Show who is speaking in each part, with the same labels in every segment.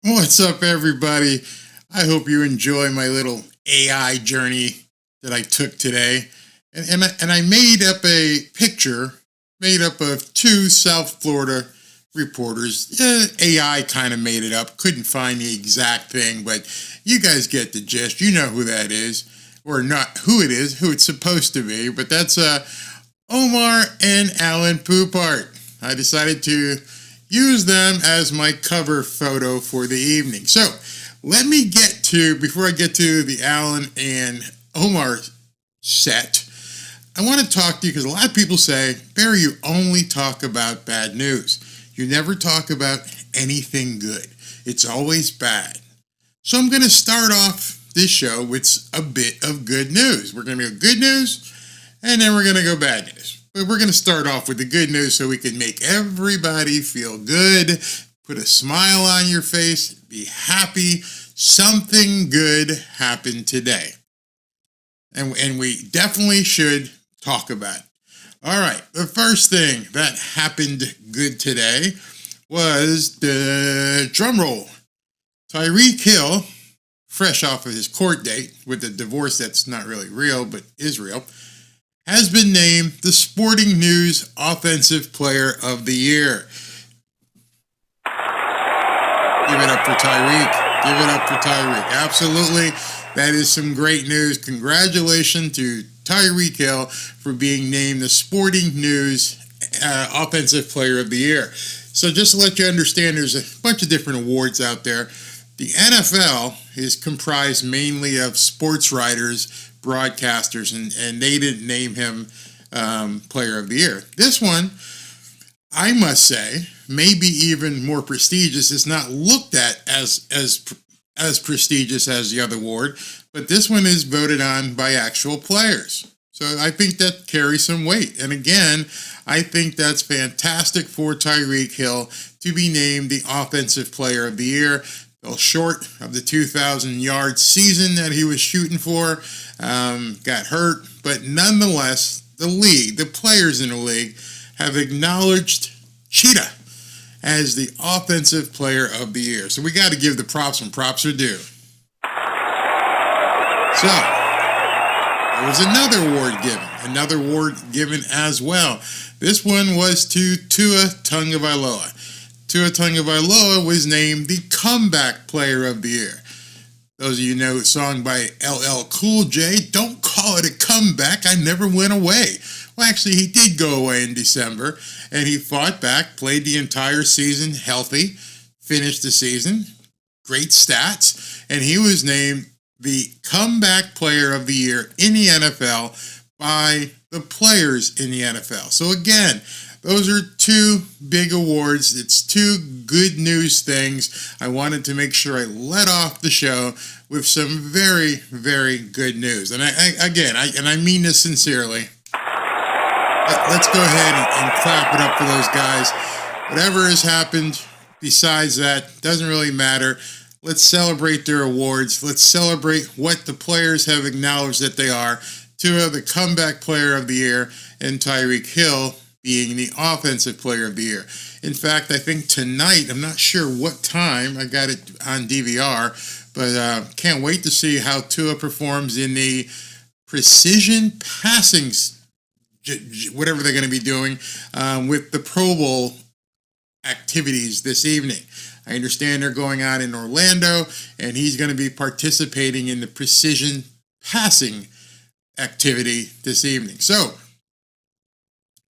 Speaker 1: What's up, everybody? I hope you enjoy my little AI journey that I took today. And I made up a picture made up of two South Florida reporters. AI kind of made it up. Couldn't find the exact thing, but you guys get the gist. You know who that is. Or not who it is, who it's supposed to be. But that's Omar and Alan Poupart. I decided to use them as my cover photo for the evening. So let me before I get to the Alan and Omar set, I want to talk to you because a lot of people say, Barry, you only talk about bad news. You never talk about anything good. It's always bad. So I'm going to start off this show with a bit of good news. We're going to go good news, and then we're going to go bad news. But we're going to start off with the good news so we can make everybody feel good, put a smile on your face, be happy. Something good happened today. And we definitely should talk about it. All right, the first thing that happened good today was the drum roll. Tyreek Hill, fresh off of his court date with a divorce that's not really real, but is real, has been named the Sporting News Offensive Player of the Year. Give it up for Tyreek. Give it up for Tyreek. Absolutely. That is some great news. Congratulations to Tyreek Hill for being named the Sporting News Offensive Player of the Year. So just to let you understand, there's a bunch of different awards out there. The NFL is comprised mainly of sports writers, broadcasters, and they didn't name him Player of the Year. This one, I must say, maybe even more prestigious. It's not looked at as prestigious as the other award, but this one is voted on by actual players. So I think that carries some weight. And again, I think that's fantastic for Tyreek Hill to be named the Offensive Player of the Year. Fell short of the 2,000-yard season that he was shooting for, got hurt, but nonetheless, the league, the players in the league, have acknowledged Cheetah as the Offensive Player of the Year. So we got to give the props when props are due. So, there was another award given as well. This one was to Tua Tagovailoa. Tua Tagovailoa was named the Comeback Player of the Year. Those of you know the song by LL Cool J, Don't Call It a Comeback, I Never Went Away. Well, actually, he did go away in December, and he fought back, played the entire season healthy, finished the season, great stats, and he was named the Comeback Player of the Year in the NFL by the players in the NFL. So again, those are two big awards. It's two good news things. I wanted to make sure I let off the show with some very, very good news. And I mean this sincerely. Let's go ahead and clap it up for those guys. Whatever has happened besides that doesn't really matter. Let's celebrate their awards. Let's celebrate what the players have acknowledged that they are. Tua, the Comeback Player of the Year, and Tyreek Hill being the Offensive Player of the Year. In fact, I think tonight, I'm not sure what time, I got it on DVR, but can't wait to see how Tua performs in the precision passing, whatever they're going to be doing, with the Pro Bowl activities this evening. I understand they're going on in Orlando, and he's going to be participating in the precision passing activity this evening. So,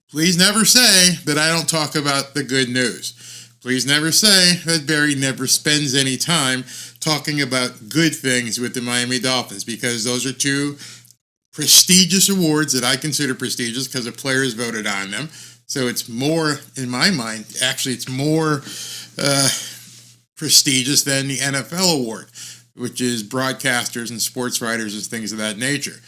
Speaker 1: please never say that I don't talk about the good news. Please never say that Barry never spends any time talking about good things with the Miami Dolphins, because those are two prestigious awards that I consider prestigious because the players voted on them. So it's more, in my mind, actually it's more prestigious than the NFL award, which is broadcasters and sports writers and things of that nature.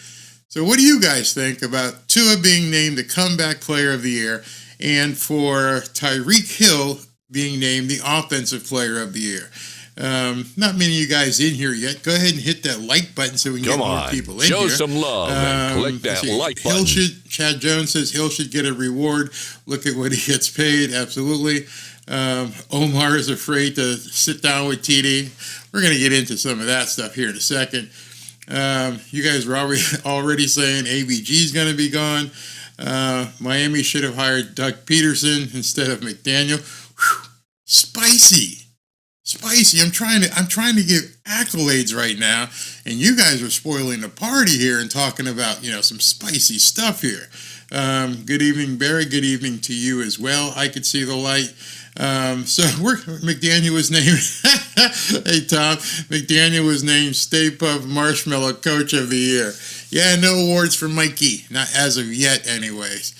Speaker 1: So what do you guys think about Tua being named the Comeback Player of the Year and for Tyreek Hill being named the Offensive Player of the Year? Not many of you guys in here yet. Go ahead and hit that like button so we can get more people in
Speaker 2: here.
Speaker 1: Show
Speaker 2: some love and click that like button.
Speaker 1: Chad Jones says Hill should get a reward. Look at what he gets paid. Absolutely. Omar is afraid to sit down with TD. We're going to get into some of that stuff here in a second. You guys were already saying ABG is going to be gone. Miami should have hired Doug Peterson instead of McDaniel. Whew. Spicy. I'm trying to give accolades right now, and you guys are spoiling the party here and talking about, some spicy stuff here. Good evening, Barry. Good evening to you as well. I could see the light. McDaniel was named. Hey Tom, McDaniel was named Stay Puft Marshmallow Coach of the Year. Yeah, no awards for Mikey, not as of yet, anyways.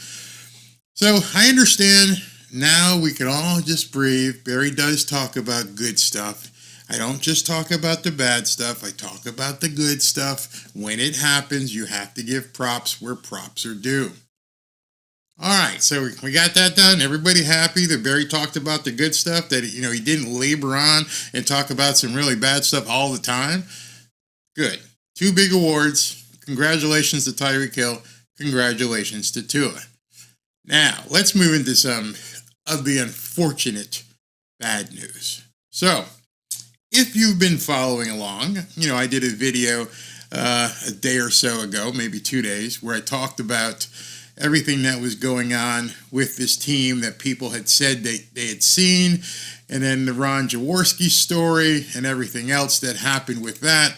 Speaker 1: So I understand. Now we can all just breathe. Barry does talk about good stuff. I don't just talk about the bad stuff. I talk about the good stuff. When it happens, you have to give props where props are due. All right, so we got that done. Everybody happy that Barry talked about the good stuff, that he didn't labor on and talk about some really bad stuff all the time? Good. 2 big awards. Congratulations to Tyreek Hill. Congratulations to Tua. Now, let's move into some of the unfortunate bad news. So, if you've been following along, I did a video a day or so ago, maybe 2 days, where I talked about everything that was going on with this team that people had said they had seen, and then the Ron Jaworski story and everything else that happened with that,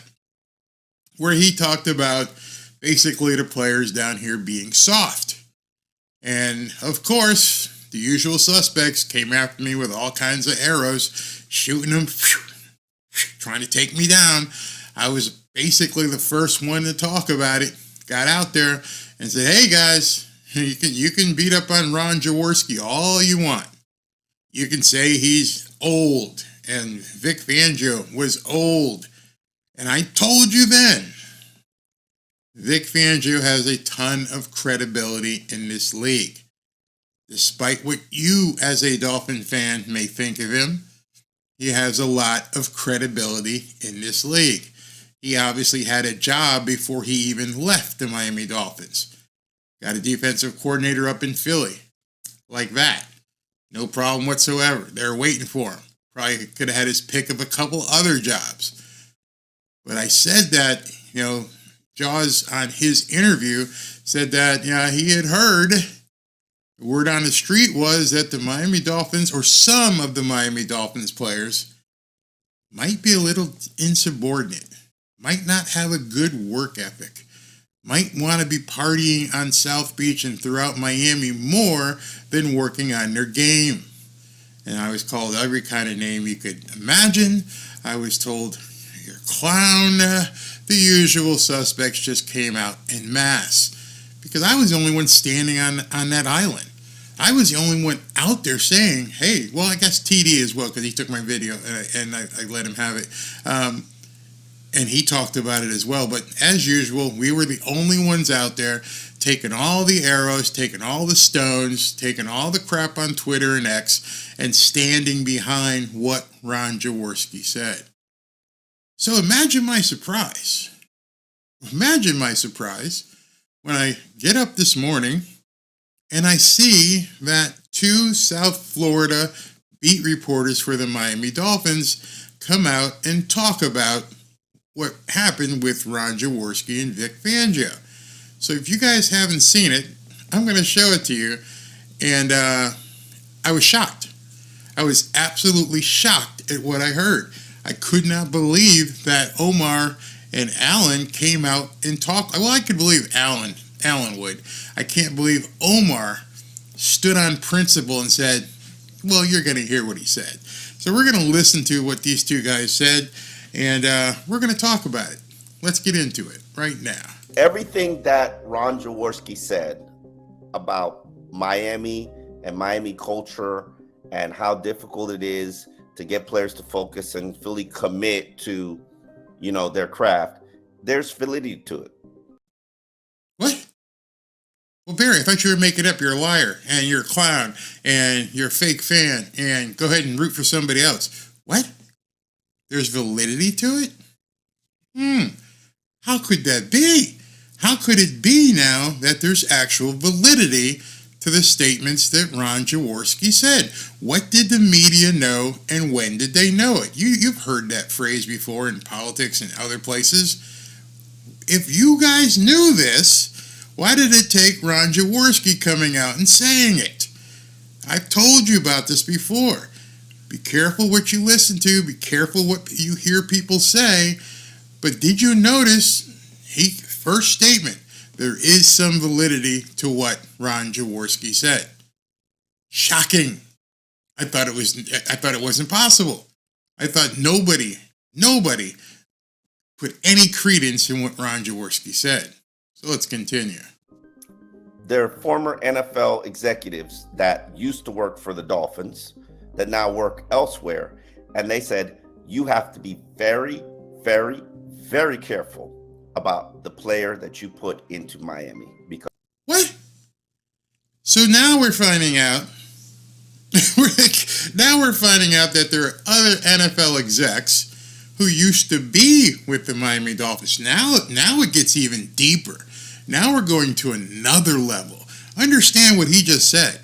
Speaker 1: where he talked about basically the players down here being soft. And, of course, the usual suspects came after me with all kinds of arrows, shooting them, trying to take me down. I was basically the first one to talk about it, got out there and said, hey, guys, you can beat up on Ron Jaworski all you want. You can say he's old, and Vic Fangio was old. And I told you then, Vic Fangio has a ton of credibility in this league. Despite what you as a Dolphin fan may think of him, he has a lot of credibility in this league. He obviously had a job before he even left the Miami Dolphins. Got a defensive coordinator up in Philly. Like that. No problem whatsoever. They're waiting for him. Probably could have had his pick of a couple other jobs. But I said that, Jaws on his interview said that, he had heard. The word on the street was that the Miami Dolphins, or some of the Miami Dolphins players, might be a little insubordinate, might not have a good work ethic, might want to be partying on South Beach and throughout Miami more than working on their game. And I was called every kind of name you could imagine. I was told, you're a clown. The usual suspects just came out en masse. Because I was the only one standing on that island. I was the only one out there saying, hey, well, I guess TD as well, because he took my video and I let him have it. And he talked about it as well. But as usual, we were the only ones out there taking all the arrows, taking all the stones, taking all the crap on Twitter and X, and standing behind what Ron Jaworski said. So imagine my surprise. Imagine my surprise when I get up this morning and I see that 2 South Florida beat reporters for the Miami Dolphins come out and talk about what happened with Ron Jaworski and Vic Fangio. So if you guys haven't seen it, I'm going to show it to you. And I was shocked. I was absolutely shocked at what I heard. I could not believe that Omar and Allen came out and talked. Well, I could believe Allen would. I can't believe Omar stood on principle and said, well, you're going to hear what he said. So we're going to listen to what these 2 guys said, and we're going to talk about it. Let's get into it right now.
Speaker 3: Everything that Ron Jaworski said about Miami and Miami culture and how difficult it is to get players to focus and fully commit to, their craft, there's validity to it.
Speaker 1: What? Well, Barry, I thought you were making up. You're a liar, and you're a clown, and you're a fake fan, and go ahead and root for somebody else. What? There's validity to it? How could that be? How could it be now that there's actual validity to the statements that Ron Jaworski said. What did the media know, and when did they know it? You've heard that phrase before in politics and other places. If you guys knew this, why did it take Ron Jaworski coming out and saying it? I've told you about this before. Be careful what you listen to. Be careful what you hear people say. But did you notice, first statement, there is some validity to what Ron Jaworski said. Shocking. I thought it wasn't possible. I thought nobody put any credence in what Ron Jaworski said. So let's continue.
Speaker 3: There are former NFL executives that used to work for the Dolphins that now work elsewhere. And they said, you have to be very, very, very careful about the player that you put into Miami. Because
Speaker 1: what? So now we're finding out, that there are other NFL execs who used to be with the Miami Dolphins. Now it gets even deeper. Now we're going to another level. Understand what he just said.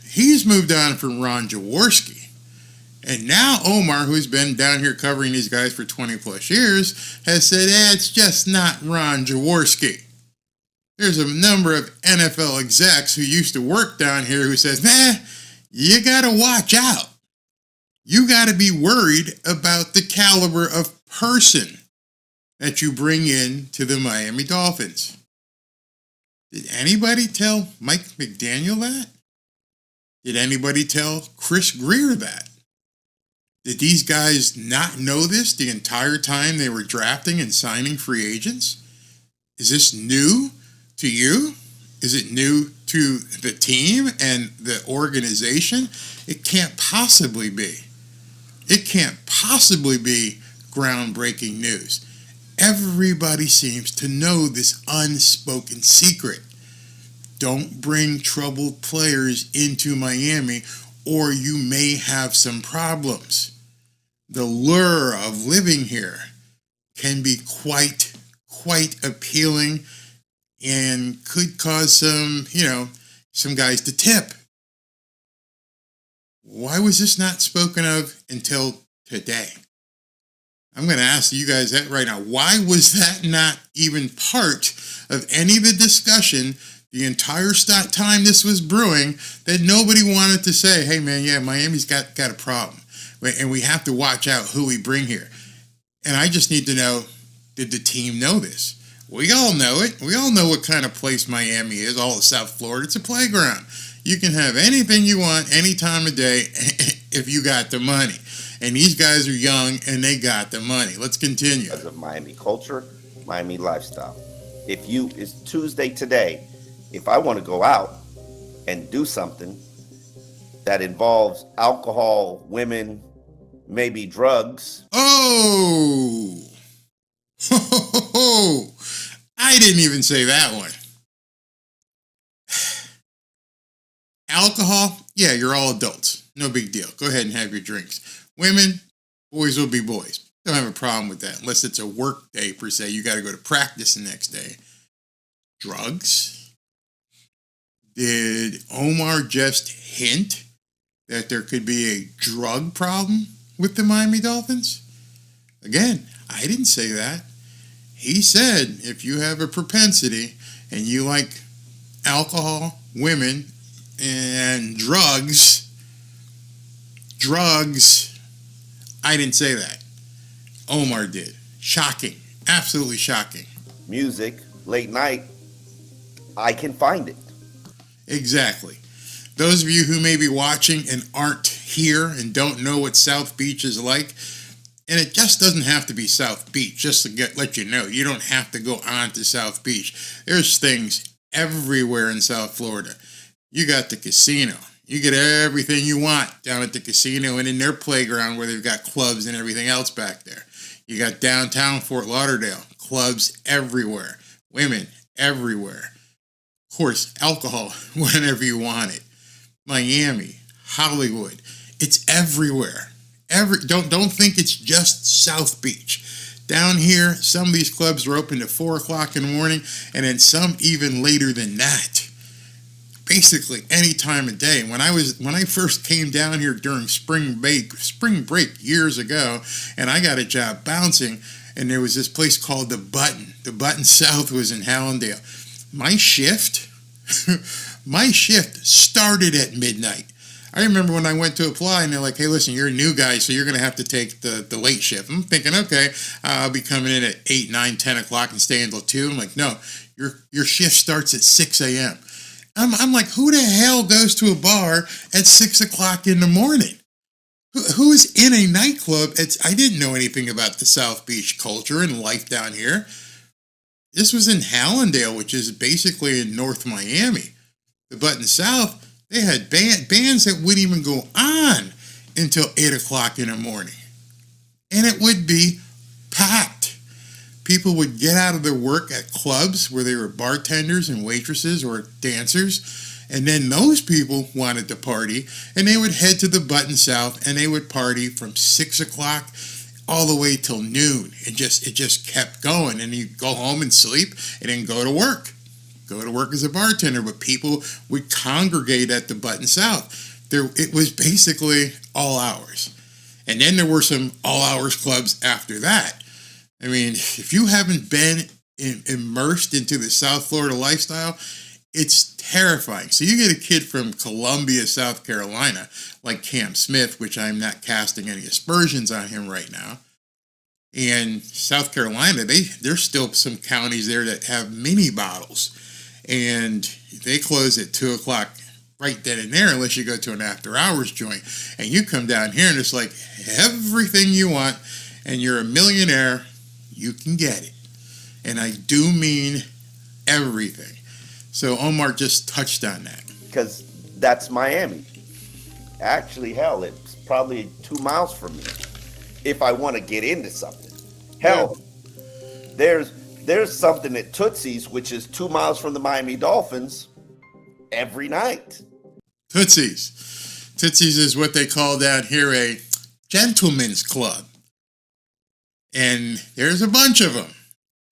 Speaker 1: He's moved on from Ron Jaworski. And now Omar, who's been down here covering these guys for 20 plus years, has said, it's just not Ron Jaworski. There's a number of NFL execs who used to work down here who says, you got to watch out. You got to be worried about the caliber of person that you bring in to the Miami Dolphins. Did anybody tell Mike McDaniel that? Did anybody tell Chris Greer that? Did these guys not know this the entire time they were drafting and signing free agents? Is this new to you? Is it new to the team and the organization? It can't possibly be. It can't possibly be groundbreaking news. Everybody seems to know this unspoken secret. Don't bring troubled players into Miami, or you may have some problems. The lure of living here can be quite appealing and could cause some guys to tip. Why was this not spoken of until today? I'm going to ask you guys that right now. Why was that not even part of any of the discussion the entire time this was brewing, that nobody wanted to say, hey man, yeah, Miami's got a problem and we have to watch out who we bring here? And I just need to know, did the team know this? We all know it. We all know what kind of place Miami is, all of South Florida. It's a playground. You can have anything you want any time of day if you got the money. And these guys are young and they got the money. Let's continue.
Speaker 3: Because of Miami culture, Miami lifestyle. It's Tuesday today. If I want to go out and do something that involves alcohol, women, maybe drugs.
Speaker 1: Oh, I didn't even say that one. Alcohol, yeah, you're all adults. No big deal. Go ahead and have your drinks. Women, boys will be boys. Don't have a problem with that unless it's a work day per se. You got to go to practice the next day. Drugs? Did Omar just hint that there could be a drug problem with the Miami Dolphins? Again, I didn't say that. He said if you have a propensity and you like alcohol, women, and drugs, I didn't say that. Omar did. Shocking. Absolutely shocking.
Speaker 3: Music, late night, I can find it.
Speaker 1: Exactly. Those of you who may be watching and aren't here and don't know what South Beach is like, and it just doesn't have to be South Beach, just to let you know, you don't have to go on to South Beach. There's things everywhere in South Florida. You got the casino. You get everything you want down at the casino and in their playground where they've got clubs and everything else back there. You got downtown Fort Lauderdale, clubs everywhere, women everywhere. Of course, alcohol whenever you want it. Miami, Hollywood, it's everywhere. Don't think it's just South Beach. Down here, some of these clubs are open to 4 o'clock in the morning, and then some even later than that. basically any time of day. When I first came down here during spring break years ago, and I got a job bouncing, and there was this place called the Button. The Button South was in Hallandale. My shift started at midnight. I remember when I went to apply, and they're like, "Hey, listen, you're a new guy, so you're going to have to take the late shift." I'm thinking, okay, I'll be coming in at 8, 9, 10 o'clock and staying until 2. I'm like, no, your shift starts at 6 a.m. I'm like, who the hell goes to a bar at 6 o'clock in the morning? Who is in a nightclub? I didn't know anything about the South Beach culture and life down here. This was in Hallandale, which is basically in North Miami. The Button South, they had bands that wouldn't even go on until 8 o'clock in the morning. And it would be packed. People would get out of their work at clubs where they were bartenders and waitresses or dancers. And then those people wanted to party, and they would head to the Button South, and they would party from 6 o'clock all the way till noon. It just kept going, and you'd go home and sleep, and then go to work. Go to work as a bartender, but people would congregate at the Button South. It was basically all hours. And then there were some all hours clubs after that. I mean, if you haven't been immersed into the South Florida lifestyle, it's terrifying. So you get a kid from Columbia, South Carolina, like Cam Smith, which I'm not casting any aspersions on him right now. And South Carolina, there's still some counties there that have mini bottles. And they close at 2 o'clock right then and there unless you go to an after hours joint. And you come down here and it's like everything you want and you're a millionaire, you can get it. And I do mean everything. So Omar just touched on that.
Speaker 3: Because that's Miami. Actually, hell, it's probably 2 miles from me if I want to get into something. Hell, there's something at Tootsie's, which is 2 miles from the Miami Dolphins, every night.
Speaker 1: Tootsie's. Tootsie's is what they call down here a gentleman's club. And there's a bunch of them.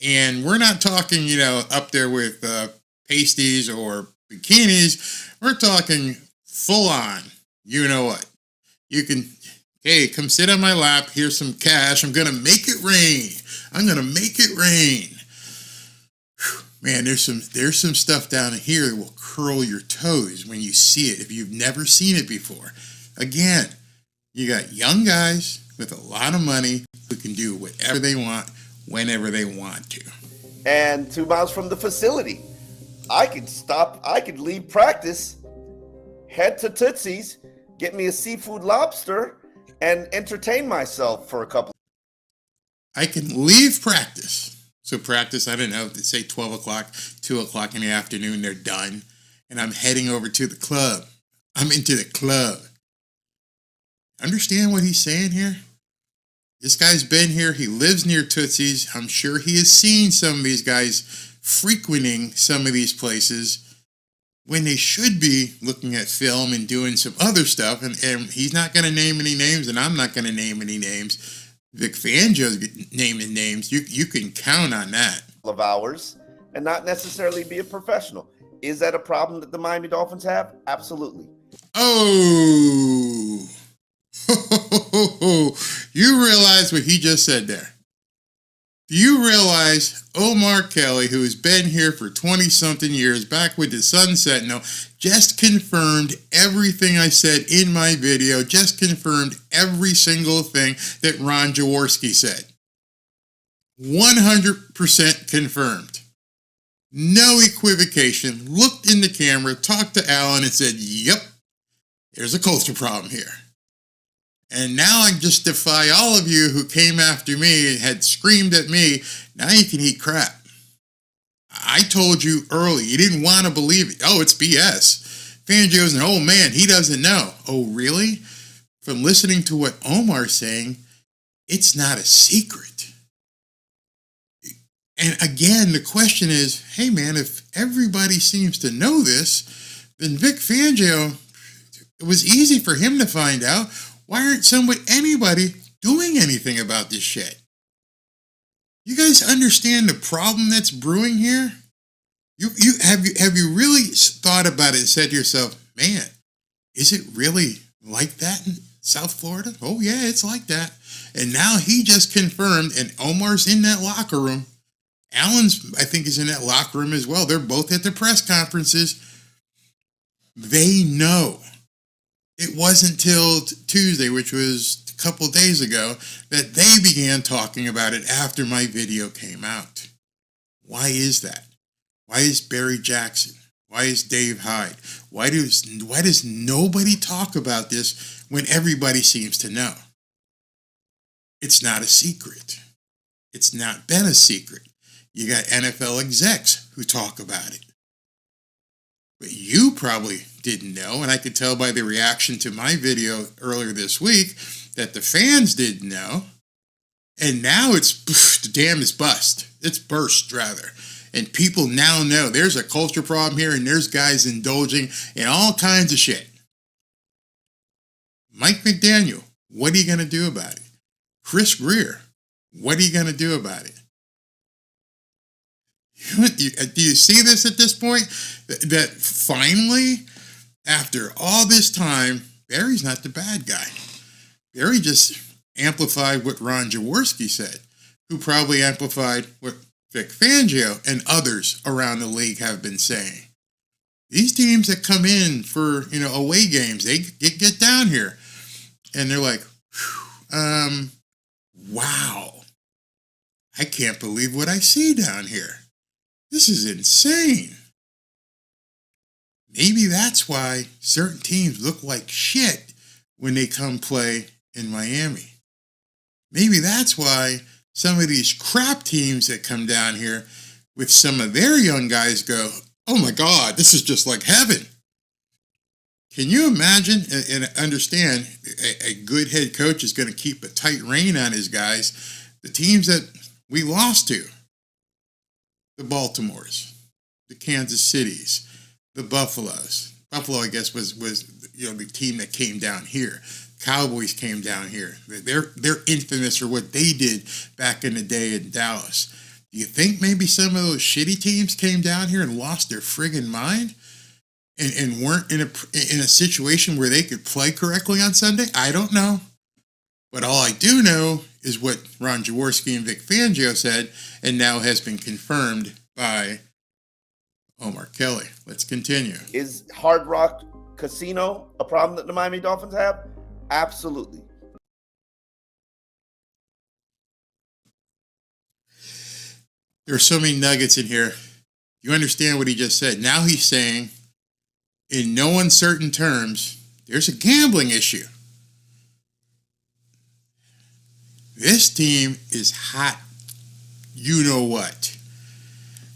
Speaker 1: And we're not talking, up there with pasties or bikinis. We're talking full on. You know what? You can, hey, come sit on my lap. Here's some cash. I'm going to make it rain. I'm going to make it rain. Whew, man, there's some stuff down here that will curl your toes when you see it if you've never seen it before. Again, you got young guys with a lot of money who can do whatever they want, whenever they want to.
Speaker 3: And 2 miles from the facility. I could leave practice, head to Tootsie's, get me a seafood lobster, and entertain myself for a couple.
Speaker 1: I can leave practice. So practice, I don't know, they say 12 o'clock, 2 o'clock in the afternoon, they're done. And I'm heading over to the club. I'm into the club. Understand what he's saying here? This guy's been here. He lives near Tootsie's. I'm sure he has seen some of these guys frequenting some of these places when they should be looking at film and doing some other stuff. And he's not going to name any names, and I'm not going to name any names. Vic Fangio's naming names. You can count on that.
Speaker 3: Of hours and not necessarily be a professional. Is that a problem that the Miami Dolphins have? Absolutely.
Speaker 1: Oh. You realize what he just said there? Do you realize Omar Kelly, who has been here for 20-something years, back with the Sun Sentinel, just confirmed everything I said in my video, just confirmed every single thing that Ron Jaworski said. 100% confirmed. No equivocation. Looked in the camera, talked to Alan, and said, yep, there's a culture problem here. And now I just defy all of you who came after me and had screamed at me. Now you can eat crap. I told you early. You didn't want to believe it. Oh, it's BS. Fangio's an old man. He doesn't know. Oh, really? From listening to what Omar's saying, it's not a secret. And again, the question is, hey, man, if everybody seems to know this, then Vic Fangio, it was easy for him to find out. Why aren't anybody doing anything about this shit? You guys understand the problem that's brewing here? Have you really thought about it and said to yourself, man, is it really like that in South Florida? Oh yeah, it's like that. And now he just confirmed, and Omar's in that locker room. Allen's, I think, is in that locker room as well. They're both at the press conferences. They know. It wasn't till Tuesday, which was a couple days ago, that they began talking about it after my video came out. Why is that? Why is Barry Jackson? Why is Dave Hyde? Why does nobody talk about this when everybody seems to know? It's not a secret. It's not been a secret. You got NFL execs who talk about it. But you probably didn't know, and I could tell by the reaction to my video earlier this week that the fans didn't know. And now the dam is bust. It's burst, rather. And people now know there's a culture problem here, and there's guys indulging in all kinds of shit. Mike McDaniel, what are you going to do about it? Chris Greer, what are you going to do about it? Do you see this at this point? That finally, after all this time, Barry's not the bad guy. Barry just amplified what Ron Jaworski said, who probably amplified what Vic Fangio and others around the league have been saying. These teams that come in for, away games, they get down here and they're like, wow, I can't believe what I see down here. This is insane. Maybe that's why certain teams look like shit when they come play in Miami. Maybe that's why some of these crap teams that come down here with some of their young guys go, oh my God, this is just like heaven. Can you imagine and understand a good head coach is going to keep a tight rein on his guys? The teams that we lost to, the Baltimores, the Kansas Cities, the Buffaloes. Buffalo, I guess, was the team that came down here. Cowboys came down here. They're infamous for what they did back in the day in Dallas. Do you think maybe some of those shitty teams came down here and lost their friggin' mind and weren't in a situation where they could play correctly on Sunday? I don't know. But all I do know is what Ron Jaworski and Vic Fangio said, and now has been confirmed by Omar Kelly. Let's continue.
Speaker 3: Is Hard Rock Casino a problem that the Miami Dolphins have? Absolutely.
Speaker 1: There are so many nuggets in here. You understand what he just said. Now he's saying, in no uncertain terms, there's a gambling issue. This team is hot. You know what?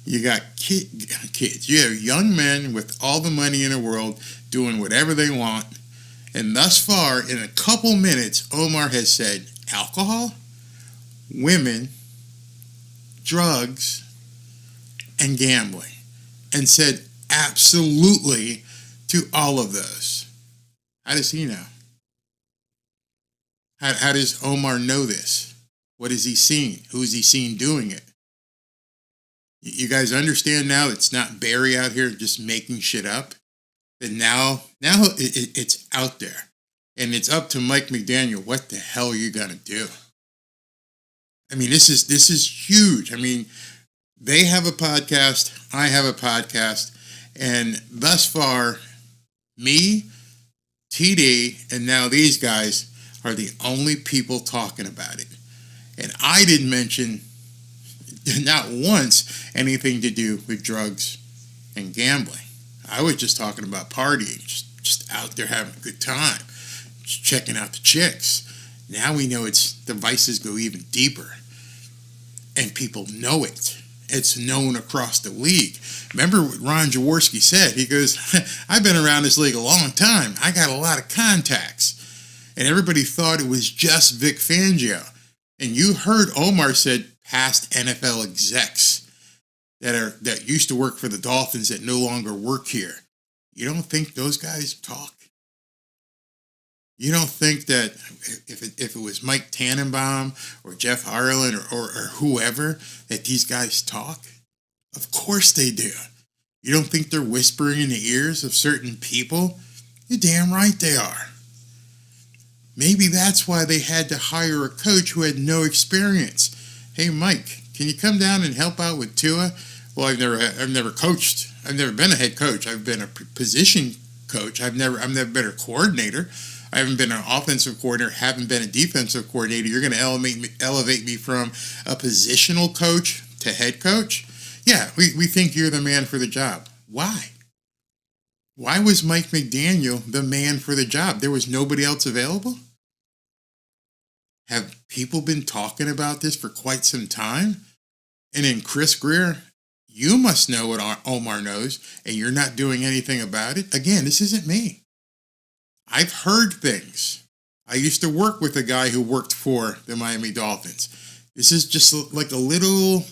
Speaker 1: You got kids. You have young men with all the money in the world doing whatever they want. And thus far, in a couple minutes, Omar has said alcohol, women, drugs, and gambling. And said absolutely to all of those. How does he know? How does Omar know this? What has he seen? Who has he seen doing it? You guys understand now it's not Barry out here just making shit up? That now it's out there. And it's up to Mike McDaniel. What the hell are you going to do? I mean, this is huge. I mean, they have a podcast. I have a podcast. And thus far, me, TD, and now these guys are the only people talking about it. And I didn't mention, not once, anything to do with drugs and gambling. I was just talking about partying, just out there having a good time, just checking out the chicks. Now we know the vices go even deeper. And people know it. It's known across the league. Remember what Ron Jaworski said? He goes, I've been around this league a long time. I got a lot of contacts. And everybody thought it was just Vic Fangio. And you heard Omar said past NFL execs that used to work for the Dolphins that no longer work here. You don't think those guys talk? You don't think that if it was Mike Tannenbaum or Jeff Harlan or whoever, that these guys talk? Of course they do. You don't think they're whispering in the ears of certain people? You're damn right they are. Maybe that's why they had to hire a coach who had no experience. Hey, Mike, can you come down and help out with Tua? Well, I've never coached. I've never been a head coach. I've been a position coach. I've never been a coordinator. I haven't been an offensive coordinator. Haven't been a defensive coordinator. You're going to elevate me from a positional coach to head coach? Yeah, we think you're the man for the job. Why? Why was Mike McDaniel the man for the job? There was nobody else available? Have people been talking about this for quite some time? And then Chris Greer, you must know what Omar knows, and you're not doing anything about it? Again, this isn't me. I've heard things. I used to work with a guy who worked for the Miami Dolphins. This is just like a little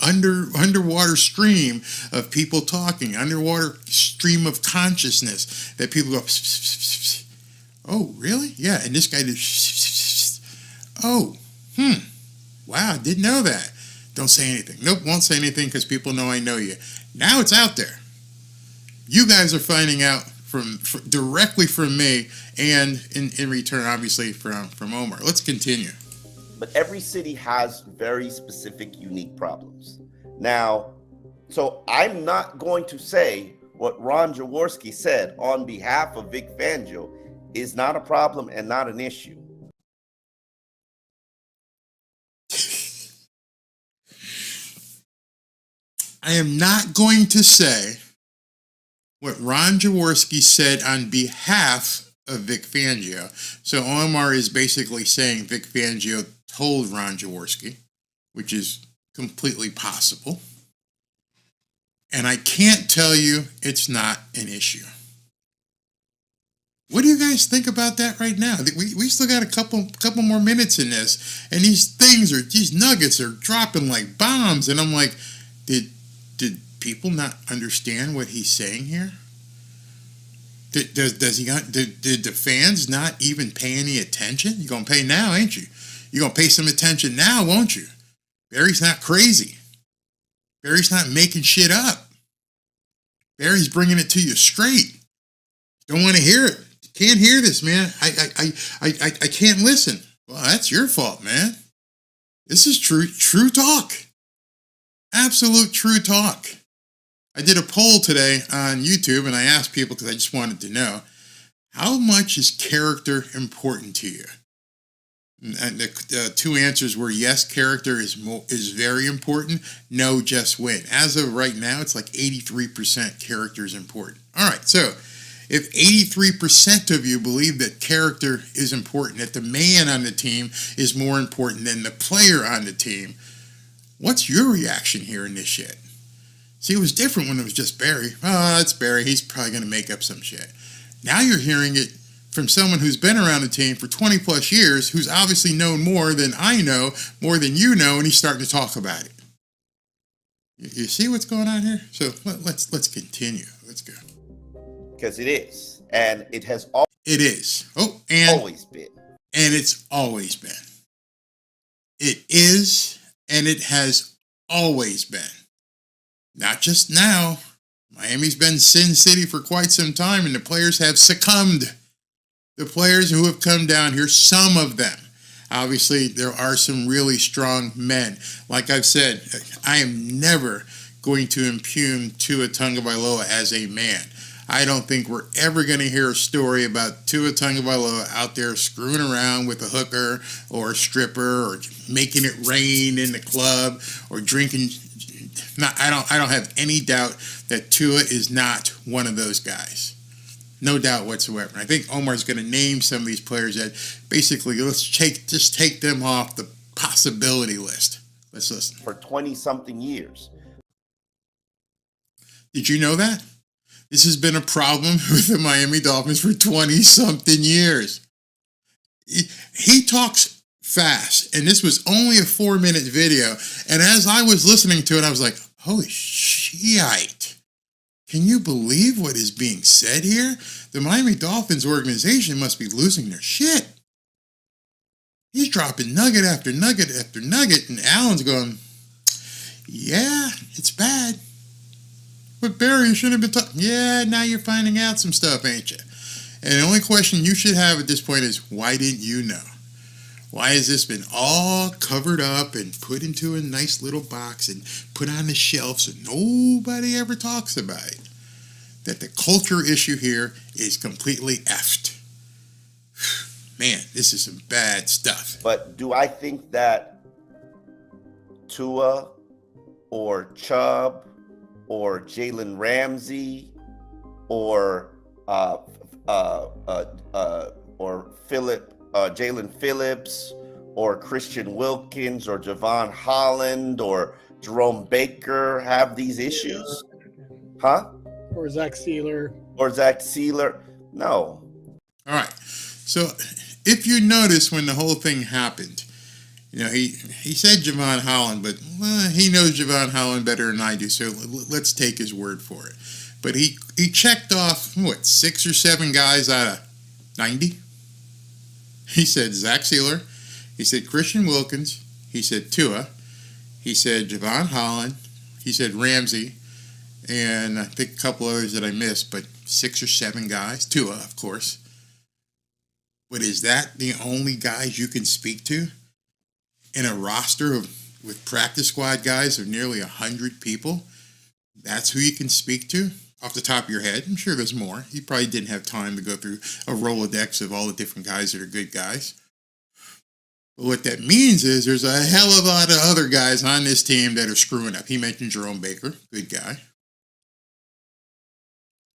Speaker 1: underwater stream of people talking, underwater stream of consciousness that people go, pss, pss, pss, pss. Oh, really? Yeah, and this guy did, oh, wow, didn't know that. Don't say anything. Nope, won't say anything because people know I know you. Now it's out there. You guys are finding out directly from me and in return, obviously, from Omar. Let's continue.
Speaker 3: But every city has very specific, unique problems. Now, so I'm not going to say what Ron Jaworski said on behalf of Vic Fangio is not a problem and not an issue.
Speaker 1: I am not going to say what Ron Jaworski said on behalf of Vic Fangio. So Omar is basically saying Vic Fangio told Ron Jaworski, which is completely possible. And I can't tell you it's not an issue. What do you guys think about that right now? We still got a couple more minutes in this, and these nuggets are dropping like bombs, and I'm like, did people not understand what he's saying here? Did the fans not even pay any attention? You're gonna pay now, ain't you? You're gonna pay some attention now, won't you? Barry's not crazy. Barry's not making shit up. Barry's bringing it to you straight. Don't want to hear it. Can't hear this, man. I can't listen. Well, that's your fault, man. This is true talk. Absolute true talk. I did a poll today on YouTube, and I asked people because I just wanted to know, how much is character important to you? And the two answers were yes, character is very important. No, just win. As of right now, it's like 83% character is important. All right, so if 83% of you believe that character is important, that the man on the team is more important than the player on the team, what's your reaction hearing this shit? See, it was different when it was just Barry. Oh, it's Barry. He's probably going to make up some shit. Now you're hearing it from someone who's been around the team for 20 plus years, who's obviously known more than I know, more than you know, and he's starting to talk about it. You see what's going on here? So let's continue. Let's go.
Speaker 3: Because it is. And it has
Speaker 1: it is.
Speaker 3: Always been.
Speaker 1: And it's always been. It is, and it has always been. Not just now. Miami's been Sin City for quite some time, and the players have succumbed. The players who have come down here, some of them. Obviously, there are some really strong men. Like I've said, I am never going to impugn Tua Tagovailoa as a man. I don't think we're ever going to hear a story about Tua Tagovailoa out there screwing around with a hooker or a stripper or making it rain in the club or drinking. I don't have any doubt that Tua is not one of those guys. No doubt whatsoever. I think Omar's going to name some of these players that basically just take them off the possibility list. Let's listen.
Speaker 3: For 20-something years.
Speaker 1: Did you know that? This has been a problem with the Miami Dolphins for 20-something years. He talks fast, and this was only a 4-minute video. And as I was listening to it, I was like, holy shit. Can you believe what is being said here? The Miami Dolphins organization must be losing their shit. He's dropping nugget after nugget after nugget, and Allen's going, yeah, it's bad. But Barry, you shouldn't have been talking. Yeah, now you're finding out some stuff, ain't you? And the only question you should have at this point is, why didn't you know? Why has this been all covered up and put into a nice little box and put on the shelf so nobody ever talks about it? That the culture issue here is completely effed. Man, this is some bad stuff.
Speaker 3: But do I think that Tua or Chubb or Jalen Ramsey or Jalen Phillips or Christian Wilkins or Javon Holland or Jerome Baker have these issues? Huh?
Speaker 4: Or Zach Sealer.
Speaker 1: All
Speaker 3: No.
Speaker 1: right. So if you notice when the whole thing happened, he said Javon Holland, but he knows Javon Holland better than I do, so let's take his word for it. But he checked off, 6 or 7 guys out of 90? He said Zach Sealer. He said Christian Wilkins. He said Tua. He said Javon Holland. He said Ramsey. And I think a couple others that I missed, but 6 or 7 guys. Tua, of course. But is that the only guys you can speak to in a roster with practice squad guys of nearly 100 people? That's who you can speak to off the top of your head. I'm sure there's more. You probably didn't have time to go through a Rolodex of all the different guys that are good guys. But what that means is there's a hell of a lot of other guys on this team that are screwing up. He mentioned Jerome Baker, good guy.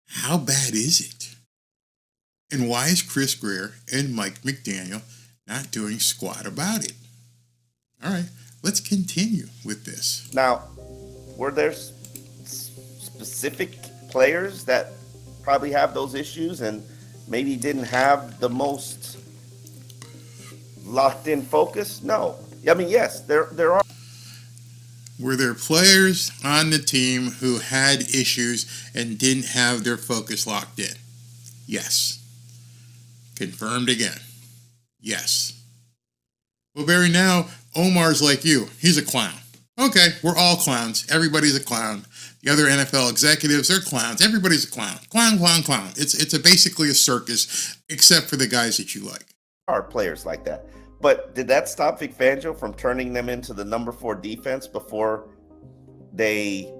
Speaker 1: How bad is it? And why is Chris Greer and Mike McDaniel not doing squat about it? All right, let's continue with this.
Speaker 3: Now, were there specific players that probably have those issues and maybe didn't have the most locked in focus? No. I mean, yes, there are.
Speaker 1: Were there players on the team who had issues and didn't have their focus locked in? Yes. Confirmed again. Yes. Well, Barry, now Omar's like you. He's a clown. Okay, we're all clowns. Everybody's a clown. The other NFL executives, they're clowns. Everybody's a clown. Clown, clown, clown. It's basically a circus, except for the guys that you like.
Speaker 3: Are players like that. But did that stop Vic Fangio from turning them into the number 4 defense before they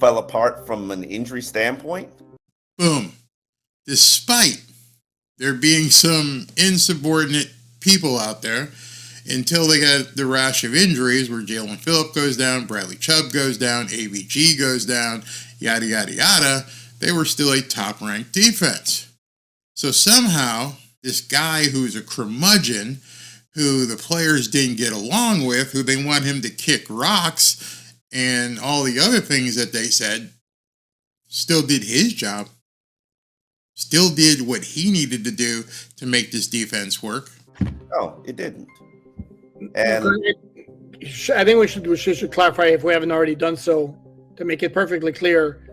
Speaker 3: fell apart from an injury standpoint?
Speaker 1: Boom. Despite there being some insubordinate people out there, until they got the rash of injuries where Jalen Phillips goes down, Bradley Chubb goes down, AVG goes down, yada, yada, yada, they were still a top-ranked defense. So somehow, this guy who's a curmudgeon, who the players didn't get along with, who they want him to kick rocks, and all the other things that they said, still did his job. Still did what he needed to do to make this defense work.
Speaker 3: No, it didn't. And
Speaker 4: I think we should clarify, if we haven't already done so, to make it perfectly clear,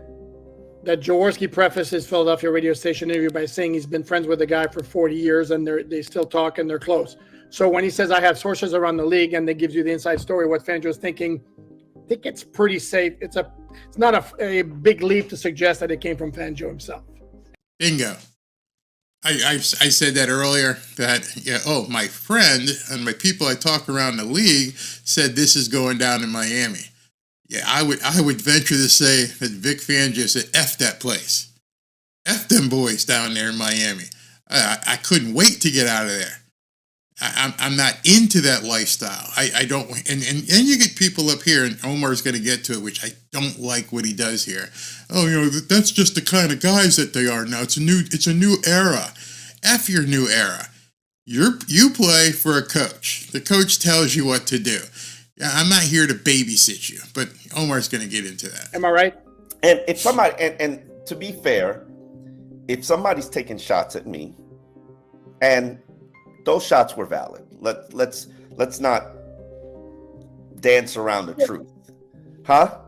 Speaker 4: that Jaworski prefaced his Philadelphia radio station interview by saying he's been friends with the guy for 40 years and they still talk and they're close. So when he says I have sources around the league and they gives you the inside story, what Fangio's thinking, I think it's pretty safe. It's not a big leap to suggest that it came from Fangio himself.
Speaker 1: Bingo. I said that earlier, that, my friend and my people I talk around the league said this is going down in Miami. Yeah, I would venture to say that Vic Fangio said, F that place. F them boys down there in Miami. I couldn't wait to get out of there. I'm not into that lifestyle. I don't, and you get people up here, and Omar's going to get to it, which I don't like what he does here. Oh, that's just the kind of guys that they are now. It's a new era. F your new era. You play for a coach. The coach tells you what to do. Yeah, I'm not here to babysit you, but Omar's going to get into that.
Speaker 4: Am I right?
Speaker 3: And if somebody, and to be fair, if somebody's taking shots at me, and those shots were valid. Let's not dance around the truth. Huh?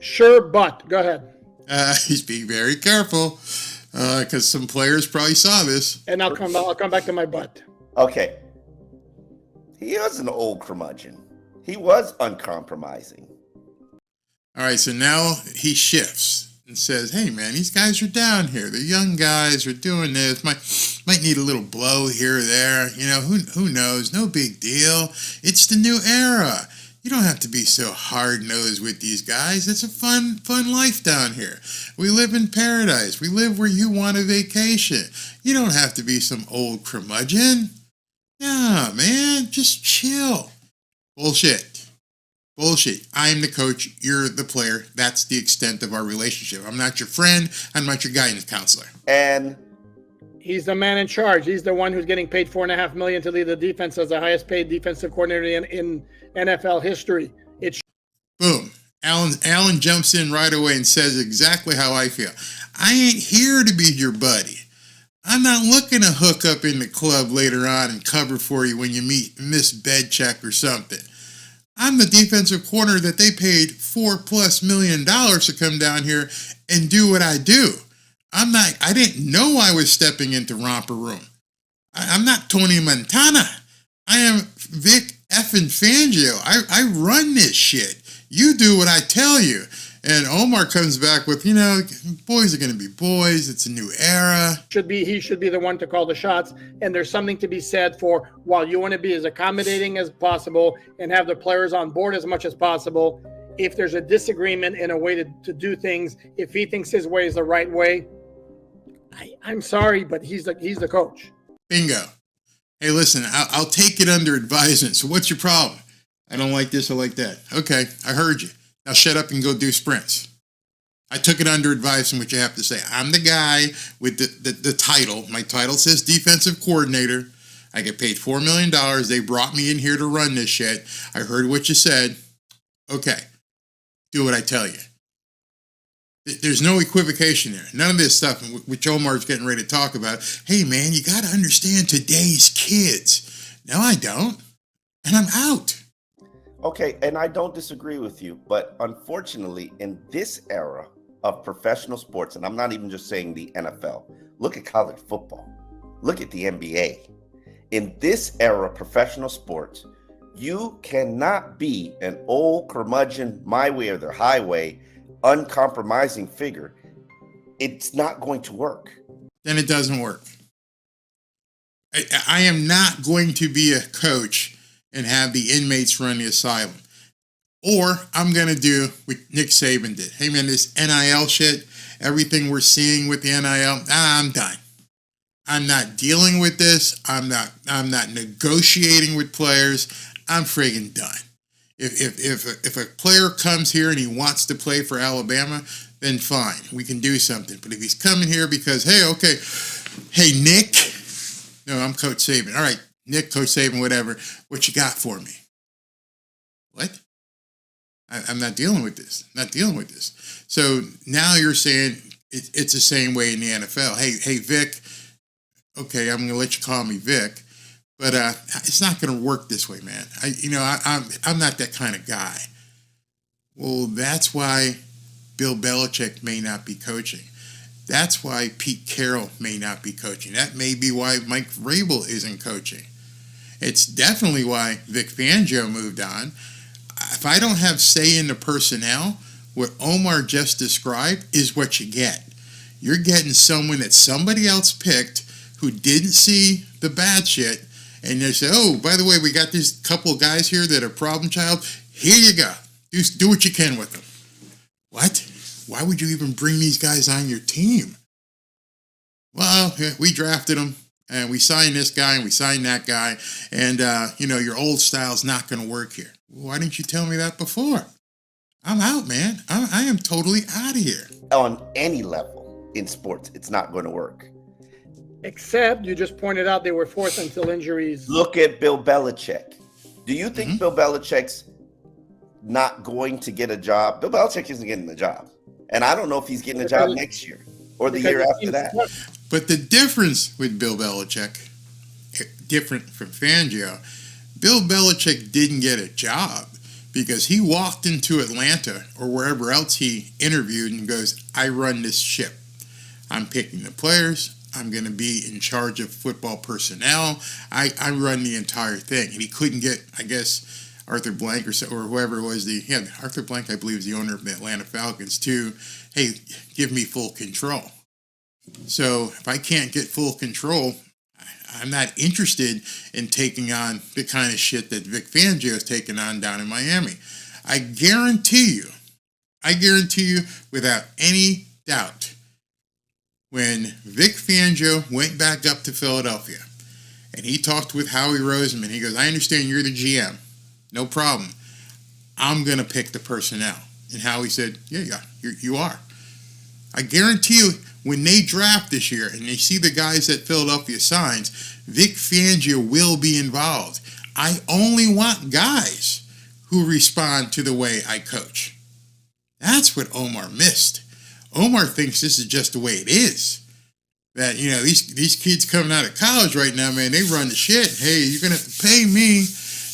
Speaker 4: Sure, but go ahead.
Speaker 1: He's being very careful because some players probably saw this.
Speaker 4: And I'll come back to my butt.
Speaker 3: Okay. He was an old curmudgeon. He was uncompromising.
Speaker 1: All right, so now he shifts and says, hey, man, these guys are down here. The young guys are doing this. Might need a little blow here or there. You know, who knows? No big deal. It's the new era. You don't have to be so hard-nosed with these guys. It's a fun life down here. We live in paradise. We live where you want a vacation. You don't have to be some old curmudgeon. Nah, man, just chill. Bullshit. I'm the coach. You're the player. That's the extent of our relationship. I'm not your friend. I'm not your guidance counselor.
Speaker 3: And
Speaker 4: he's the man in charge. He's the one who's getting paid $4.5 million to lead the defense as the highest paid defensive coordinator in NFL history.
Speaker 1: Boom. Alan jumps in right away and says exactly how I feel. I ain't here to be your buddy. I'm not looking to hook up in the club later on and cover for you when you miss bed check or something. I'm the defensive corner that they paid $4+ million to come down here and do what I do. I didn't know I was stepping into Romper Room. I'm not Tony Montana. I am Vic effing Fangio. I run this shit. You do what I tell you. And Omar comes back with, boys are going to be boys. It's a new era.
Speaker 4: He should be the one to call the shots. And there's something to be said for, while you want to be as accommodating as possible and have the players on board as much as possible, if there's a disagreement in a way to do things, if he thinks his way is the right way, I'm sorry, but he's the coach.
Speaker 1: Bingo. Hey, listen, I'll take it under advisement. So what's your problem? I don't like this or like that. Okay, I heard you. Now shut up and go do sprints. I took it under advisement what you have to say. I'm the guy with the title. My title says defensive coordinator. I get paid $4 million. They brought me in here to run this shit. I heard what you said. Okay, do what I tell you. There's no equivocation there. None of this stuff, which Omar's getting ready to talk about. Hey, man, you got to understand today's kids. No, I don't. And I'm out.
Speaker 3: Okay, and I don't disagree with you, but unfortunately, in this era of professional sports, and I'm not even just saying the NFL, look at college football, look at the NBA. In this era of professional sports, you cannot be an old curmudgeon, my way or the highway, uncompromising figure. It's not going to work.
Speaker 1: Then it doesn't work. I am not going to be a coach and have the inmates run the asylum. Or I'm going to do what Nick Saban did. Hey, man, this NIL shit, everything we're seeing with the NIL, I'm done. I'm not dealing with this. I'm not negotiating with players. I'm friggin' done. If a player comes here and he wants to play for Alabama, then fine, we can do something. But if he's coming here because, hey, Nick, no, I'm Coach Saban. All right, Nick, Coach Saban, whatever. What you got for me? What? I'm not dealing with this. Not dealing with this. So now you're saying it's the same way in the NFL. Hey, Vic. Okay, I'm going to let you call me Vic, but it's not going to work this way, man. I'm not that kind of guy. Well, that's why Bill Belichick may not be coaching. That's why Pete Carroll may not be coaching. That may be why Mike Vrabel isn't coaching. It's definitely why Vic Fangio moved on. If I don't have say in the personnel, what Omar just described is what you get. You're getting someone that somebody else picked who didn't see the bad shit, and they say, oh, by the way, we got these couple of guys here that are problem child. Here you go. Do what you can with them. What? Why would you even bring these guys on your team? Well, we drafted them, and we signed this guy, and we signed that guy, and, your old style's not going to work here. Why didn't you tell me that before? I'm out, man. I am totally out of here.
Speaker 3: On any level in sports, it's not going to work.
Speaker 4: Except you just pointed out they were forced until injuries.
Speaker 3: Look at Bill Belichick. Do you think Bill Belichick's not going to get a job? Bill Belichick isn't getting the job. And I don't know if he's getting a job next year or the year after that.
Speaker 1: But the difference with Bill Belichick, different from Fangio, Bill Belichick didn't get a job because he walked into Atlanta or wherever else he interviewed and goes, I run this ship. I'm picking the players. I'm going to be in charge of football personnel. I run the entire thing. And he couldn't get, I guess, Arthur Blank or whoever was Arthur Blank, I believe, is the owner of the Atlanta Falcons, to, hey, give me full control. So if I can't get full control, I'm not interested in taking on the kind of shit that Vic Fangio is taking on down in Miami. I guarantee you without any doubt, when Vic Fangio went back up to Philadelphia and he talked with Howie Roseman, he goes, I understand you're the GM. No problem. I'm going to pick the personnel. And Howie said, yeah, you are. I guarantee you, when they draft this year and they see the guys that Philadelphia signs, Vic Fangio will be involved. I only want guys who respond to the way I coach. That's what Omar missed. Omar thinks this is just the way it is. That, these kids coming out of college right now, man, they run the shit. Hey, you're going to have to pay me.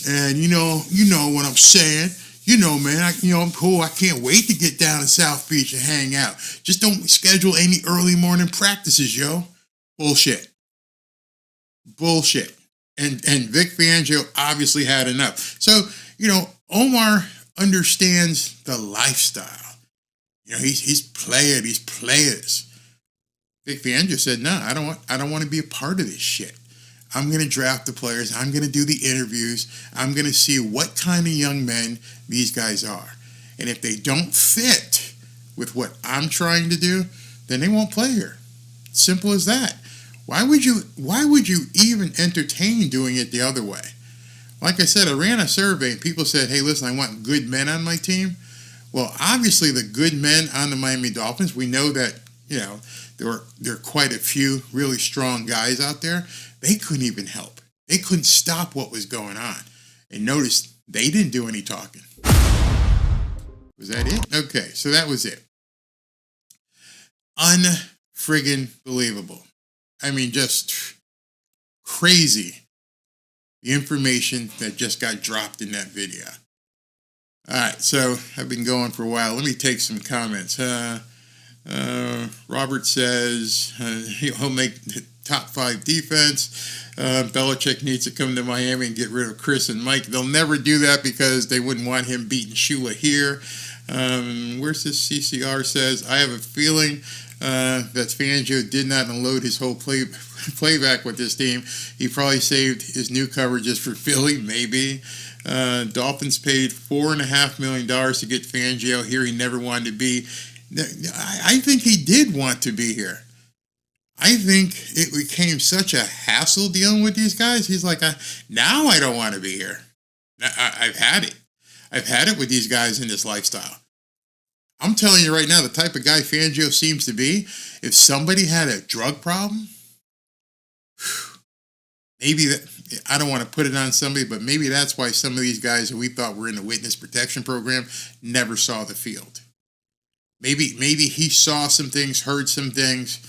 Speaker 1: And, you know what I'm saying. Man, I'm cool. I can't wait to get down to South Beach and hang out. Just don't schedule any early morning practices, yo. Bullshit. And Vic Fangio obviously had enough. So, Omar understands the lifestyle. He's playing these players. Vic Fangio said, no, I don't want to be a part of this shit. I'm going to draft the players. I'm going to do the interviews. I'm going to see what kind of young men these guys are. And if they don't fit with what I'm trying to do, then they won't play here. Simple as that. Why would you even entertain doing it the other way? Like I said, I ran a survey and people said, hey, listen, I want good men on my team. Well, obviously the good men on the Miami Dolphins, we know that, there are quite a few really strong guys out there. They couldn't even help. They couldn't stop what was going on. And notice they didn't do any talking. Was that it? Okay, so that was it. Unfriggin' believable. I mean, just crazy. The information that just got dropped in that video. All right, so I've been going for a while. Let me take some comments. Robert says he'll make the top 5 defense. Belichick needs to come to Miami and get rid of Chris and Mike. They'll never do that because they wouldn't want him beating Shula here. Where's this? CCR says, I have a feeling that Fangio did not unload his whole playback with this team. He probably saved his new coverages for Philly, maybe. Dolphins paid $4.5 million to get Fangio here. He never wanted to be. I think he did want to be here. I think it became such a hassle dealing with these guys. He's like, now I don't want to be here. I've had it. I've had it with these guys in this lifestyle. I'm telling you right now, the type of guy Fangio seems to be, if somebody had a drug problem, maybe that, I don't want to put it on somebody, but maybe that's why some of these guys that we thought were in the witness protection program never saw the field. Maybe he saw some things, heard some things.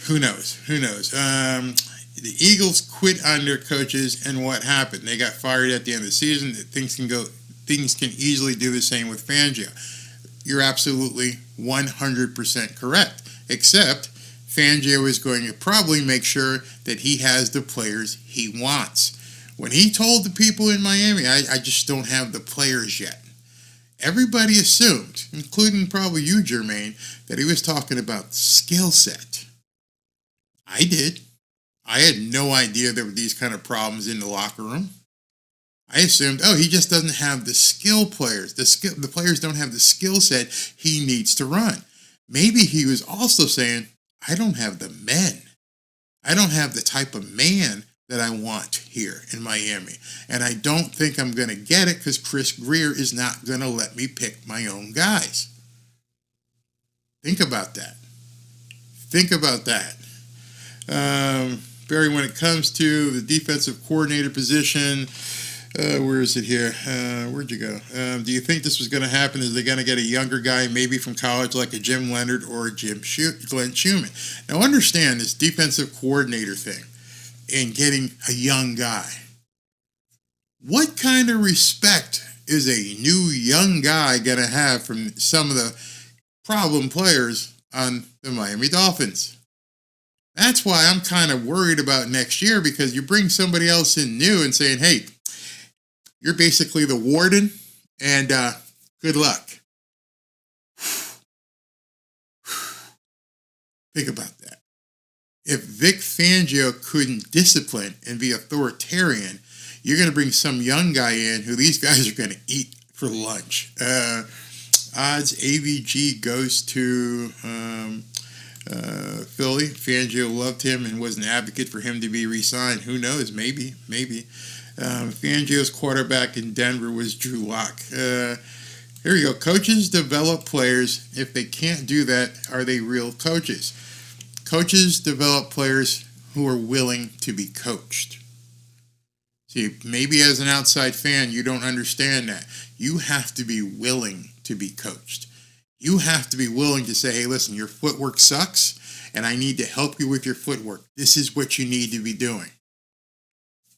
Speaker 1: Who knows? The Eagles quit on their coaches, and what happened? They got fired at the end of the season. Things can easily do the same with Fangio. You're absolutely 100% correct. Except Fangio is going to probably make sure that he has the players he wants. When he told the people in Miami, I just don't have the players yet. Everybody assumed, including probably you, Jermaine, that he was talking about skill set. I did. I had no idea there were these kind of problems in the locker room. I assumed, he just doesn't have the skill players. The players don't have the skill set he needs to run. Maybe he was also saying, I don't have the men. I don't have the type of man that I want here in Miami. And I don't think I'm going to get it because Chris Greer is not going to let me pick my own guys. Think about that. Barry, when it comes to the defensive coordinator position, where is it here? Where'd you go? Do you think this was going to happen? Is they going to get a younger guy, maybe from college, like a Jim Leonard or a Glenn Schumann? Now, understand this defensive coordinator thing and getting a young guy. What kind of respect is a new young guy going to have from some of the problem players on the Miami Dolphins? That's why I'm kind of worried about next year, because you bring somebody else in new and saying, hey, You're basically the warden, and good luck. Think about that. If Vic Fangio couldn't discipline and be authoritarian, you're going to bring some young guy in who these guys are going to eat for lunch. Odds AVG goes to Philly. Fangio loved him and was an advocate for him to be re-signed. Who knows? Maybe. Fangio's quarterback in Denver was Drew Lock. Here you go. Coaches develop players. If they can't do that, are they real coaches? Coaches develop players who are willing to be coached. See, maybe as an outside fan, you don't understand that. You have to be willing to be coached. You have to be willing to say, hey, listen, your footwork sucks, and I need to help you with your footwork. This is what you need to be doing.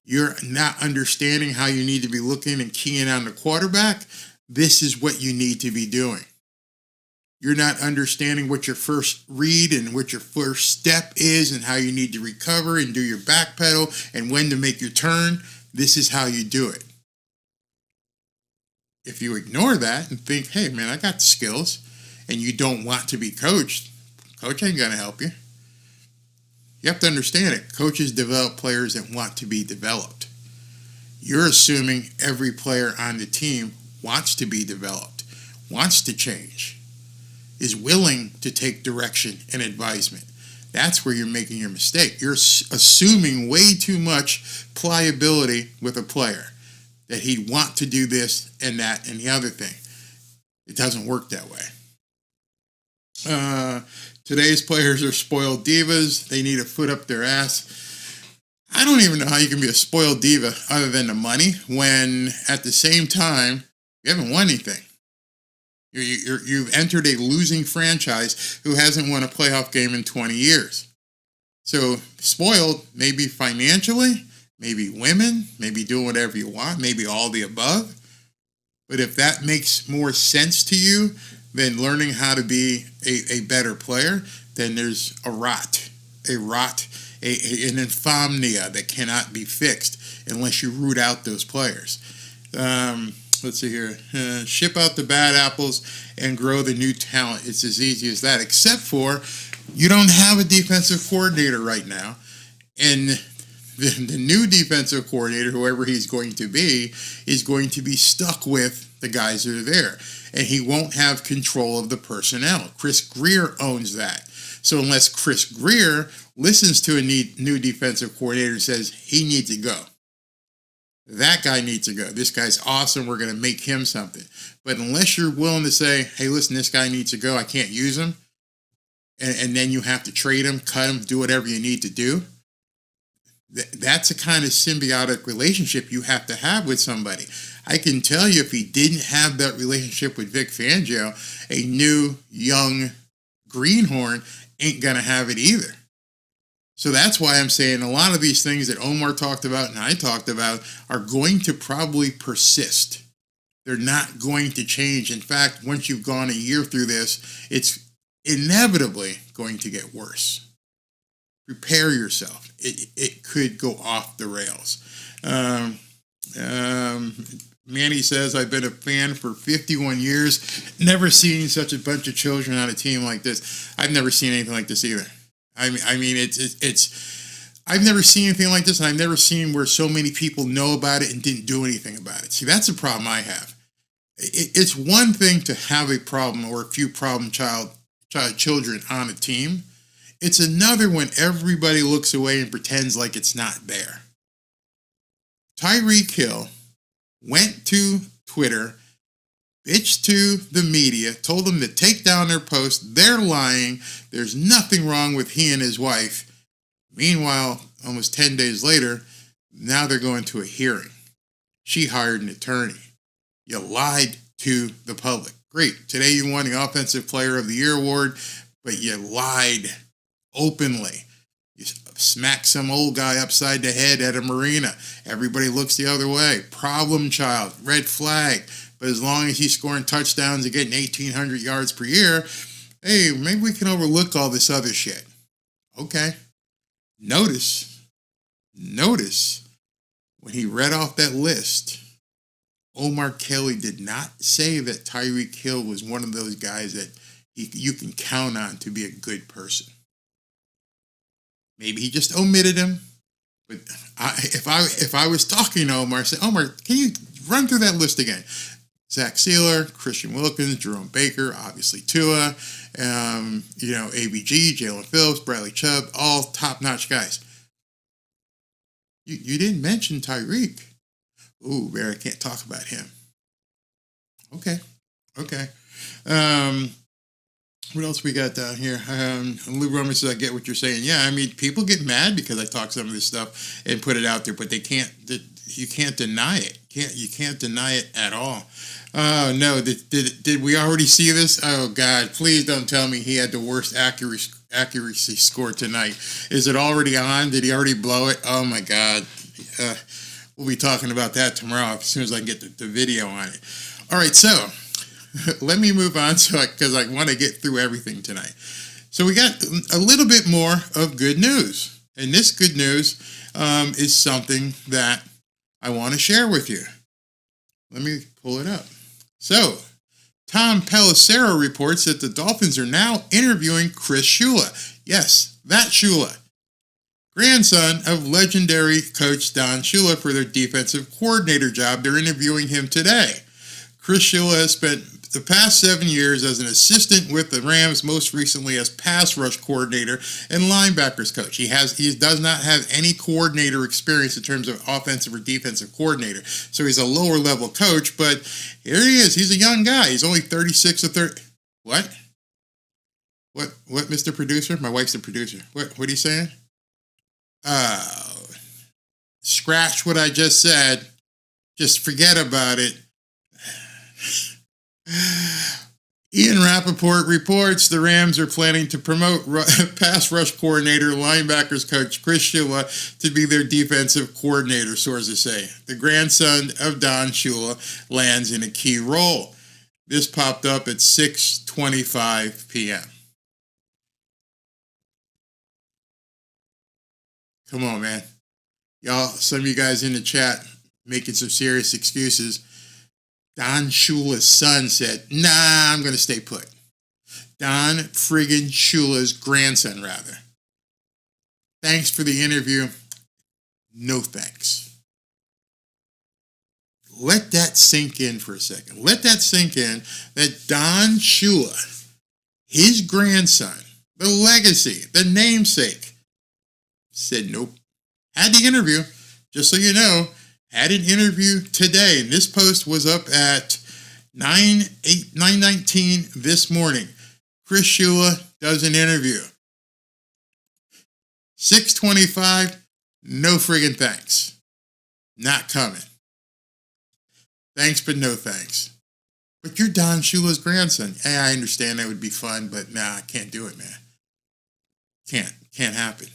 Speaker 1: You're not understanding how you need to be looking and keying on the quarterback. This is what you need to be doing. You're not understanding what your first read and what your first step is and how you need to recover and do your back pedal and when to make your turn. This is how you do it. If you ignore that and think, hey, man, I got the skills, and you don't want to be coached, coach ain't going to help you. You have to understand it. Coaches develop players that want to be developed. You're assuming every player on the team wants to be developed, wants to change, is willing to take direction and advisement. That's where you're making your mistake. You're assuming way too much pliability with a player, that he'd want to do this and that and the other thing. It doesn't work that way. Today's players are spoiled divas. They need a foot up their ass. I don't even know how you can be a spoiled diva other than the money when at the same time you haven't won anything. You've entered a losing franchise who hasn't won a playoff game in 20 years. So spoiled, maybe financially, maybe women, maybe doing whatever you want, maybe all the above. But if that makes more sense to you than learning how to be a better player, then there's an insomnia that cannot be fixed unless you root out those players. Let's see here. Ship out the bad apples and grow the new talent. It's as easy as that, except for you don't have a defensive coordinator right now. And the new defensive coordinator, whoever he's going to be, is going to be stuck with the guys that are there. And he won't have control of the personnel. Chris Greer owns that. So unless Chris Greer listens to a new defensive coordinator and says he needs to go, that guy needs to go. This guy's awesome. We're going to make him something. But unless you're willing to say, hey, listen, this guy needs to go. I can't use him. And then you have to trade him, cut him, do whatever you need to do. That's a kind of symbiotic relationship you have to have with somebody. I can tell you if he didn't have that relationship with Vic Fangio, a new, young greenhorn ain't going to have it either. So that's why I'm saying a lot of these things that Omar talked about and I talked about are going to probably persist. They're not going to change. In fact, once you've gone a year through this, it's inevitably going to get worse. Prepare yourself. It could go off the rails. Manny says, I've been a fan for 51 years. Never seen such a bunch of children on a team like this. I've never seen anything like this either. I mean, I've never seen anything like this, and I've never seen where so many people know about it and didn't do anything about it. See, that's the problem I have. It's one thing to have a problem or a few problem children on a team. It's another when everybody looks away and pretends like it's not there. Tyreek Hill went to Twitter, bitched to the media, told them to take down their post. They're lying. There's nothing wrong with he and his wife. Meanwhile, almost 10 days later, now they're going to a hearing. She hired an attorney. You lied to the public. Great. Today you won the Offensive Player of the Year award, but you lied openly. You smack some old guy upside the head at a marina. Everybody looks the other way. Problem child. Red flag. But as long as he's scoring touchdowns and getting 1,800 yards per year, hey, maybe we can overlook all this other shit. Okay. Notice when he read off that list Omar Kelly did not say that Tyreek Hill was one of those guys that you can count on to be a good person. Maybe he just omitted him. But if I was talking to Omar, I'd say, Omar, can you run through that list again? Zach Sealer, Christian Wilkins, Jerome Baker, obviously Tua, ABG, Jalen Phillips, Bradley Chubb, all top-notch guys. You didn't mention Tyreek. Ooh, Barry, I can't talk about him. Okay. What else we got down here? Lou Roman says, I get what you're saying. Yeah, I mean, people get mad because I talk some of this stuff and put it out there, but you can't deny it. You can't deny it at all. Oh, no. Did we already see this? Oh, God. Please don't tell me he had the worst accuracy score tonight. Is it already on? Did he already blow it? Oh, my God. We'll be talking about that tomorrow as soon as I can get the video on it. All right, so let me move on because I want to get through everything tonight. So we got a little bit more of good news. And this good news is something that I want to share with you. Let me pull it up. So, Tom Pelissero reports that the Dolphins are now interviewing Chris Shula. Yes, that Shula. Grandson of legendary coach Don Shula for their defensive coordinator job. They're interviewing him today. Chris Shula has spent the past 7 years as an assistant with the Rams, most recently as pass rush coordinator and linebackers coach. He does not have any coordinator experience in terms of offensive or defensive coordinator. So he's a lower level coach, but here he is. He's a young guy. He's only 36 or 30. What? What, Mr. Producer? My wife's the producer. What are you saying? Scratch what I just said. Just forget about it. Ian Rappaport reports the Rams are planning to promote pass rush coordinator, linebackers coach Chris Shula to be their defensive coordinator, sources say. The grandson of Don Shula lands in a key role. This popped up at 6:25 p.m. Come on, man. Y'all, some of you guys in the chat making some serious excuses. Don Shula's son said, nah, I'm going to stay put. Don friggin' Shula's grandson, rather. Thanks for the interview. No thanks. Let that sink in for a second. Let that sink in that Don Shula, his grandson, the legacy, the namesake, said nope. Had the interview, just so you know, had an interview today, and this post was up at 9:19 this morning. Chris Shula does an interview. 6:25, no friggin' thanks. Not coming. Thanks, but no thanks. But you're Don Shula's grandson. Hey, I understand that would be fun, but nah, I can't do it, man. Can't happen.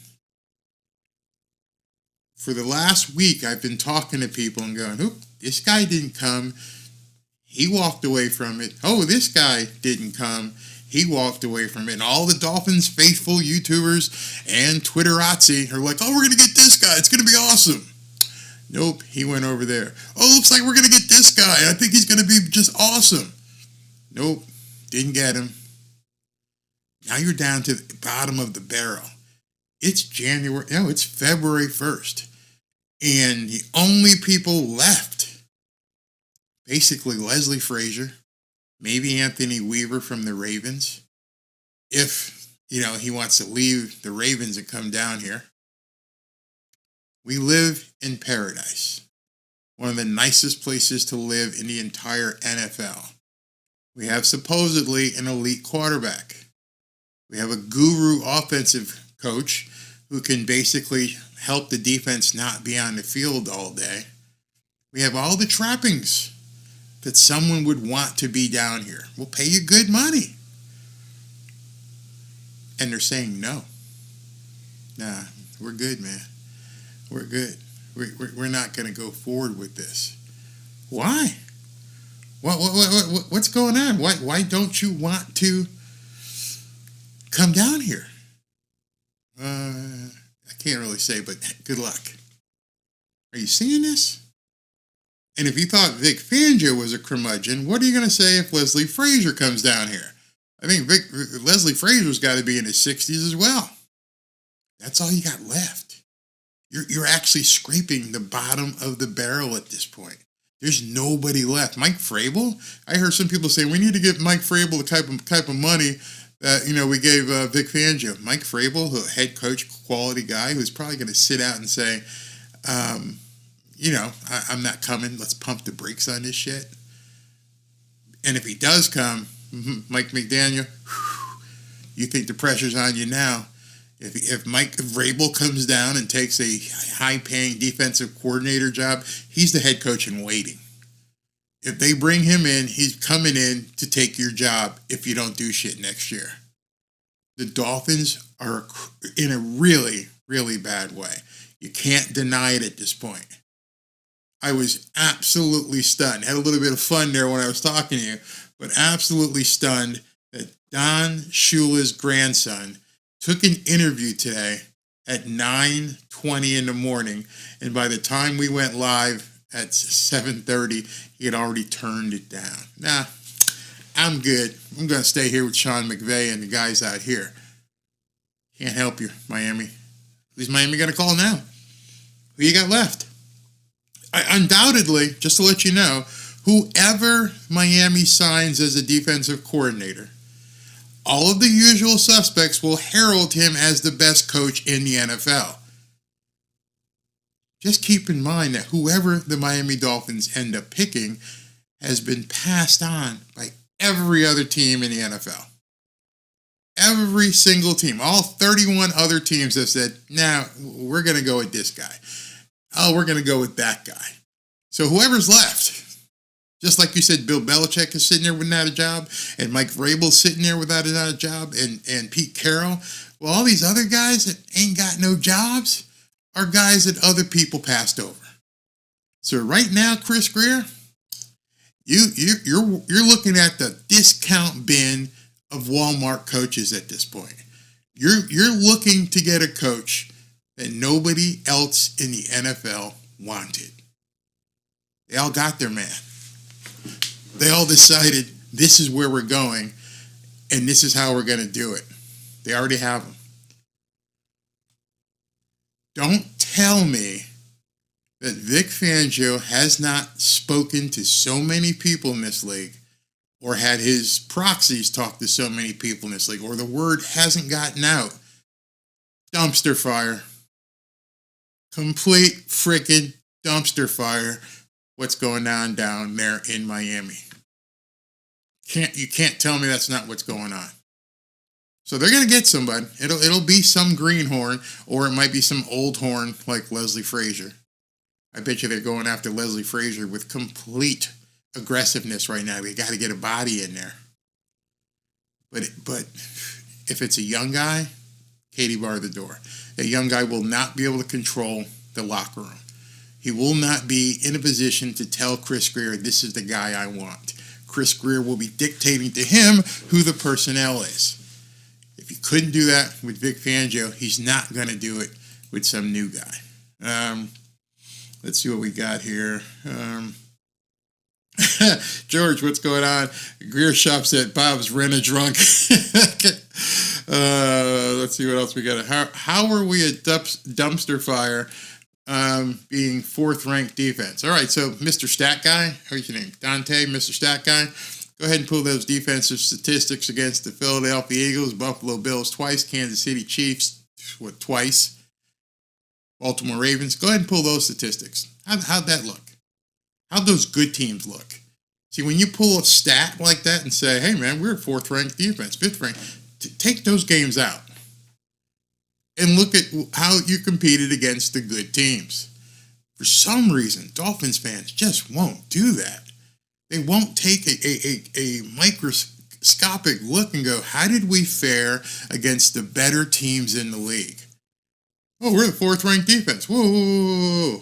Speaker 1: For the last week, I've been talking to people and going, oop, this guy didn't come. He walked away from it. Oh, this guy didn't come. He walked away from it. And all the Dolphins faithful YouTubers and Twitterazzi are like, oh, we're going to get this guy. It's going to be awesome. Nope, he went over there. Oh, looks like we're going to get this guy. I think he's going to be just awesome. Nope, didn't get him. Now you're down to the bottom of the barrel. It's February 1st. And the only people left, basically Leslie Frazier, maybe Anthony Weaver from the Ravens, if, he wants to leave the Ravens and come down here. We live in paradise, one of the nicest places to live in the entire NFL. We have supposedly an elite quarterback. We have a guru offensive coach who can basically help the defense not be on the field all day. We have all the trappings that someone would want to be down here. We'll pay you good money. And they're saying no. Nah, we're good, man. We're good. We're not going to go forward with this. Why? What's going on? Why don't you want to come down here? I can't really say, but good luck. Are you seeing this? And if you thought Vic Fangio was a curmudgeon, what are you going to say if Leslie Frazier comes down here? I think Leslie Frazier's got to be in his 60s as well. That's all you got left. You're actually scraping the bottom of the barrel at this point. There's nobody left. Mike Vrabel? I heard some people say we need to give Mike Vrabel the type of money that we gave Vic Fangio. Mike Vrabel, a head coach, quality guy, who's probably going to sit out and say, I'm not coming. Let's pump the brakes on this shit. And if he does come, Mike McDaniel, you think the pressure's on you now. If Mike Vrabel comes down and takes a high-paying defensive coordinator job, he's the head coach in waiting. If they bring him in, he's coming in to take your job if you don't do shit next year. The Dolphins are in a really, really bad way. You can't deny it at this point. I was absolutely stunned. Had a little bit of fun there when I was talking to you, but absolutely stunned that Don Shula's grandson took an interview today at 9:20 in the morning, and by the time we went live at 7:30, he had already turned it down. Nah, I'm good. I'm going to stay here with Sean McVay and the guys out here. Can't help you, Miami. At least Miami got a call now. Who you got left? Undoubtedly, just to let you know, whoever Miami signs as a defensive coordinator, all of the usual suspects will herald him as the best coach in the NFL. Just keep in mind that whoever the Miami Dolphins end up picking has been passed on by every other team in the NFL. Every single team, all 31 other teams have said, nah, we're going to go with this guy. Oh, we're going to go with that guy. So whoever's left, just like you said, Bill Belichick is sitting there without a job, and Mike Vrabel's sitting there without a job, and Pete Carroll. Well, all these other guys that ain't got no jobs are guys that other people passed over. So right now, Chris Grier, you're looking at the discount bin of Walmart coaches at this point. You're looking to get a coach that nobody else in the NFL wanted. They all got their man. They all decided this is where we're going, and this is how we're going to do it. They already have them. Don't tell me that Vic Fangio has not spoken to so many people in this league, or had his proxies talk to so many people in this league, or the word hasn't gotten out. Dumpster fire. Complete freaking dumpster fire. What's going on down there in Miami? You can't tell me that's not what's going on. So they're going to get somebody. It'll be some greenhorn, or it might be some old horn like Leslie Frazier. I bet you they're going after Leslie Frazier with complete aggressiveness right now. We got to get a body in there. But if it's a young guy, Katie bar the door. A young guy will not be able to control the locker room. He will not be in a position to tell Chris Grier, this is the guy I want. Chris Grier will be dictating to him who the personnel is. If he couldn't do that with Vic Fangio, he's not going to do it with some new guy. Let's see what we got here. George, what's going on? Grier shops at Bob's Rent-A-Drunk. Let's see what else we got. How are we a dumpster fire being fourth-ranked defense? All right, so Mr. Stat Guy, what's your name? Dante, Mr. Stat Guy. Go ahead and pull those defensive statistics against the Philadelphia Eagles, Buffalo Bills twice, Kansas City Chiefs, twice, Baltimore Ravens. Go ahead and pull those statistics. How'd that look? How'd those good teams look? See, when you pull a stat like that and say, hey, man, we're fourth-ranked defense, fifth-ranked, take those games out and look at how you competed against the good teams. For some reason, Dolphins fans just won't do that. They won't take a microscopic look and go, how did we fare against the better teams in the league? Oh, we're the fourth-ranked defense. Whoa.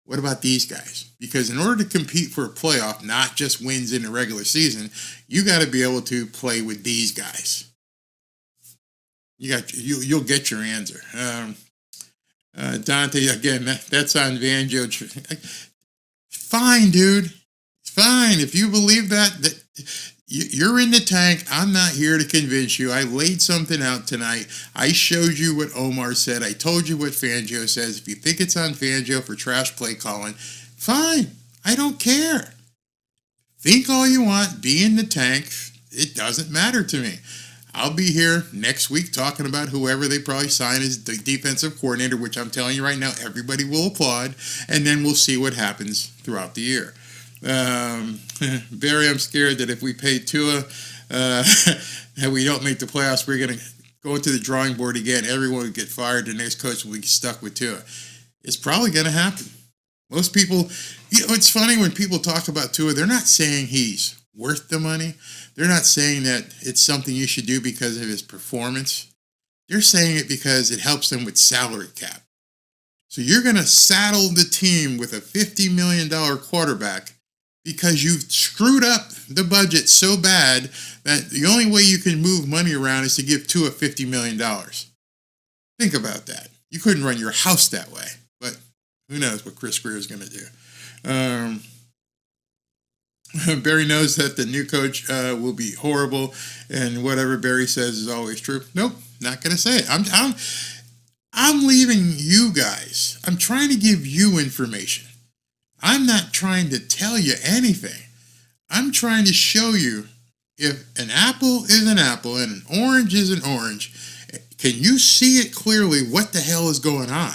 Speaker 1: What about these guys? Because in order to compete for a playoff, not just wins in the regular season, you got to be able to play with these guys. You'll get your answer. Dante, again, that's on Fangio. Fine, dude. Fine. If you believe that you're in the tank, I'm not here to convince you. I laid something out tonight. I showed you what Omar said. I told you what Fangio says. If you think it's on Fangio for trash play calling, fine. I don't care. Think all you want. Be in the tank. It doesn't matter to me. I'll be here next week talking about whoever they probably sign as the defensive coordinator, which I'm telling you right now, everybody will applaud, and then we'll see what happens throughout the year. Barry, I'm scared that if we pay Tua and we don't make the playoffs, we're going to go to the drawing board again. Everyone will get fired. The next coach will be stuck with Tua. It's probably going to happen. Most people, it's funny when people talk about Tua, they're not saying he's worth the money. They're not saying that it's something you should do because of his performance. They're saying it because it helps them with salary cap. So you're going to saddle the team with a $50 million quarterback because you've screwed up the budget so bad that the only way you can move money around is to give Tua $50 million. Think about that. You couldn't run your house that way, but who knows what Chris Greer is going to do. Barry knows that the new coach will be horrible, and whatever Barry says is always true. Nope, not going to say it. I'm leaving you guys. I'm trying to give you information. I'm not trying to tell you anything. I'm trying to show you if an apple is an apple and an orange is an orange. Can you see it clearly what the hell is going on?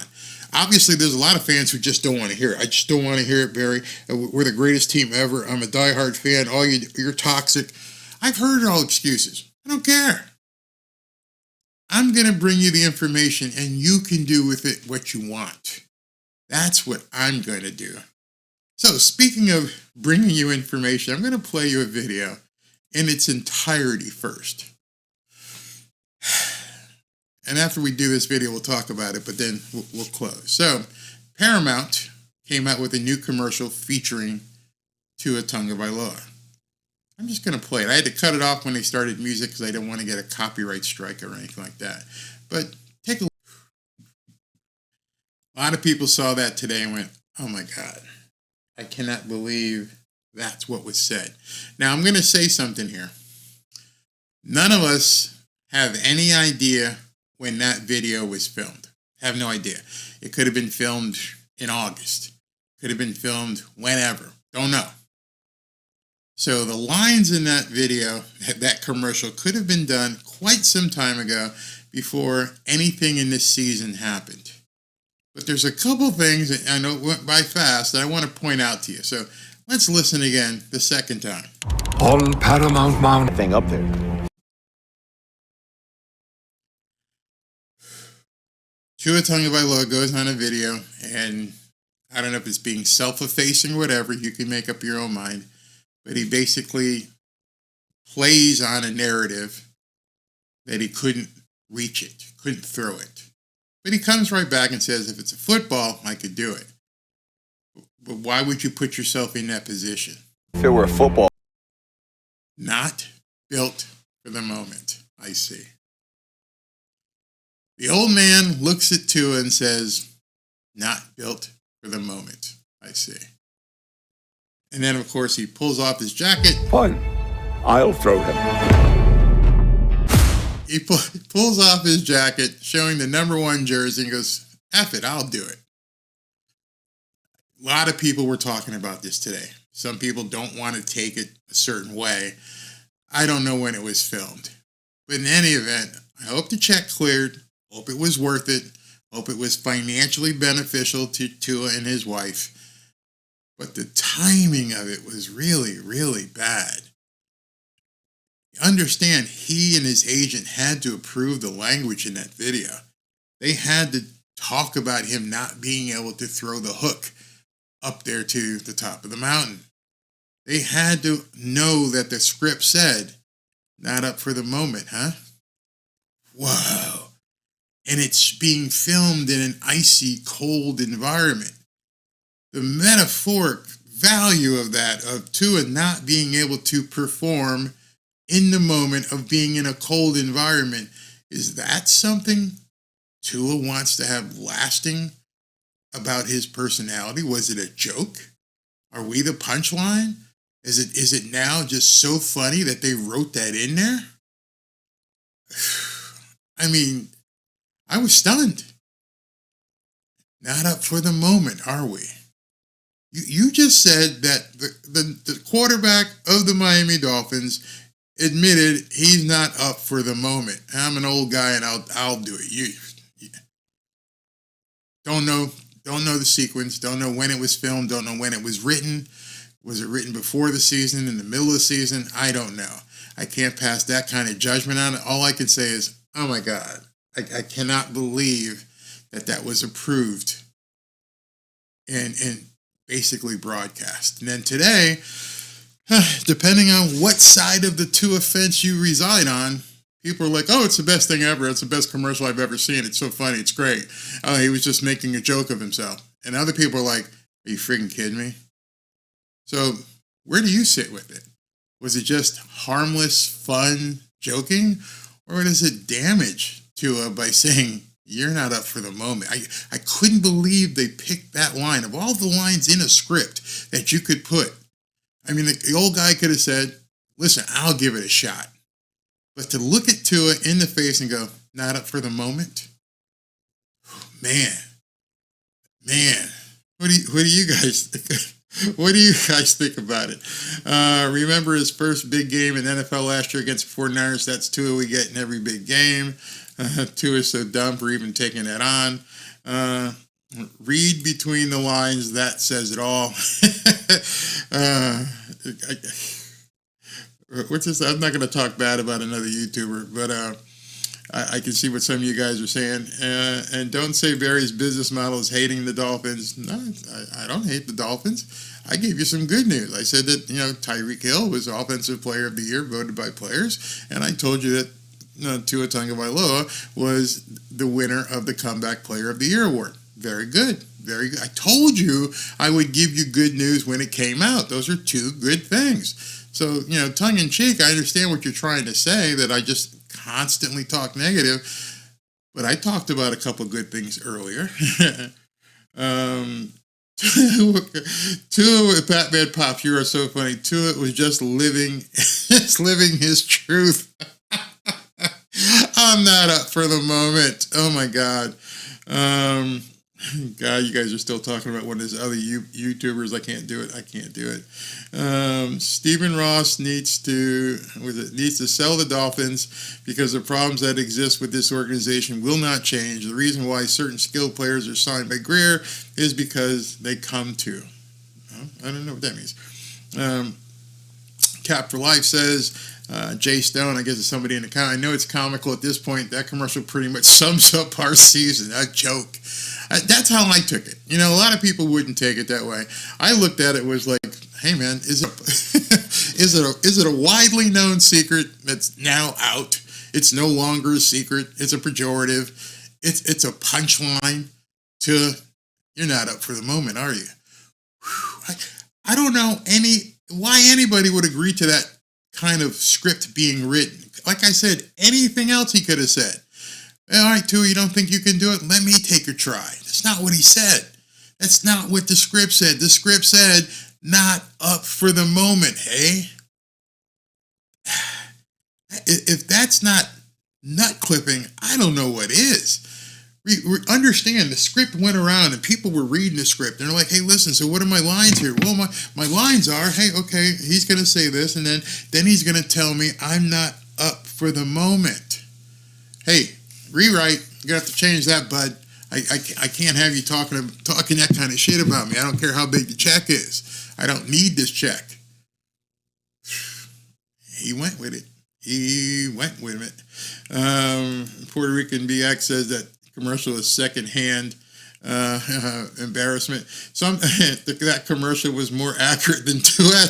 Speaker 1: Obviously, there's a lot of fans who just don't want to hear it. I just don't want to hear it, Barry. We're the greatest team ever. I'm a diehard fan. You're toxic. I've heard all excuses. I don't care. I'm going to bring you the information, and you can do with it what you want. That's what I'm going to do. So, speaking of bringing you information, I'm going to play you a video in its entirety first. And after we do this video, we'll talk about it, but then we'll close. So, Paramount came out with a new commercial featuring Tua Tagovailoa. I'm just going to play it. I had to cut it off when they started music because I didn't want to get a copyright strike or anything like that. But take a look. A lot of people saw that today and went, oh my God, I cannot believe that's what was said. Now, I'm going to say something here. None of us have any idea when that video was filmed. Have no idea. It could have been filmed in August. Could have been filmed whenever. Don't know. So the lines in that video, that commercial, could have been done quite some time ago before anything in this season happened. But there's a couple things that I know went by fast that I want to point out to you. So let's listen again the second time.
Speaker 2: On Paramount Mountain.
Speaker 5: Thing up there.
Speaker 1: Tua Tagovailoa goes on a video, and I don't know if it's being self-effacing or whatever. You can make up your own mind. But he basically plays on a narrative that he couldn't reach it, couldn't throw it. But he comes right back and says, if it's a football, I could do it. But why would you put yourself in that position?
Speaker 5: If it were a football.
Speaker 1: Not built for the moment, I see. The old man looks at Tua and says, not built for the moment, I see. And then, of course, he pulls off his jacket.
Speaker 2: Fine. I'll throw him.
Speaker 1: He pulls off his jacket, showing the number 1 jersey, and goes, F it, I'll do it. A lot of people were talking about this today. Some people don't want to take it a certain way. I don't know when it was filmed. But in any event, I hope the check cleared. Hope it was worth it. Hope it was financially beneficial to Tua and his wife. But the timing of it was really, really bad. Understand, he and his agent had to approve the language in that video. They had to talk about him not being able to throw the hook up there to the top of the mountain. They had to know that the script said, not up for the moment, huh? Whoa. And it's being filmed in an icy, cold environment. The metaphoric value of that, of Tua not being able to perform in the moment of being in a cold environment, is that something Tua wants to have lasting about his personality? Was it a joke? Are we the punchline? Is it now just so funny that they wrote that in there? I mean, I was stunned. Not up for the moment, are we? You just said that the quarterback of the Miami Dolphins admitted he's not up for the moment. I'm an old guy and I'll do it. You don't know the sequence, don't know when it was filmed, don't know when it was written. Was it written before the season, in the middle of the season? I don't know. I can't pass that kind of judgment on it. All I can say is, oh my God, I cannot believe that was approved and basically broadcast. And then today, depending on what side of the Tua fence you reside on, people are like, oh, it's the best thing ever. It's the best commercial I've ever seen. It's so funny. It's great. Oh, he was just making a joke of himself. And other people are like, are you freaking kidding me? So where do you sit with it? Was it just harmless, fun joking? Or does it damage Tua by saying, you're not up for the moment? I couldn't believe they picked that line. Of all the lines in a script that you could put, I mean, the old guy could have said, listen, I'll give it a shot. But to look at Tua in the face and go, not up for the moment? Man, what do you guys think? What do you guys think about it? Remember his first big game in NFL last year against the 49ers? That's Tua we get in every big game. Tua is so dumb for even taking that on. Read between the lines. That says it all. I'm not going to talk bad about another YouTuber, but I can see what some of you guys are saying. And don't say Barry's business model is hating the Dolphins. No, I don't hate the Dolphins. I gave you some good news. I said that, Tyreek Hill was Offensive Player of the Year voted by players. And I told you that Tua Tagovailoa was the winner of the Comeback Player of the Year award. Very good. Very good. I told you I would give you good news when it came out. Those are two good things. So, tongue in cheek, I understand what you're trying to say, that I just constantly talk negative, but I talked about a couple good things earlier. Tua with Batman Pops, you are so funny. Tua was just living his truth. I'm not up for the moment. Oh my God. God, you guys are still talking about one of those other YouTubers. I can't do it. Stephen Ross needs to sell the Dolphins because the problems that exist with this organization will not change. The reason why certain skilled players are signed by Greer is because they come to. I don't know what that means. Cap for Life says, Jay Stone, I guess it's somebody in the comment. I know it's comical at this point. That commercial pretty much sums up our season. A joke. That's how I took it. A lot of people wouldn't take it that way. I looked at it was like, hey man, is it a widely known secret that's now out? It's no longer a secret. It's a pejorative. It's a punchline to, you're not up for the moment, are you? I don't know why anybody would agree to that kind of script being written. Like I said, anything else he could have said. All right, Tua, you don't think you can do it? Let me take a try. That's not what he said. That's not what the script said. The script said, not up for the moment, hey? If that's not nut clipping, I don't know what is. We understand the script went around and people were reading the script and they're like, hey, listen, so what are my lines here? Well, my lines are, hey, okay, he's going to say this and then he's going to tell me I'm not up for the moment. Hey, rewrite, you're going to have to change that, bud. I can't have you talking that kind of shit about me. I don't care how big the check is. I don't need this check. He went with it. Puerto Rican BX says that commercial is secondhand embarrassment. That commercial was more accurate than Tua.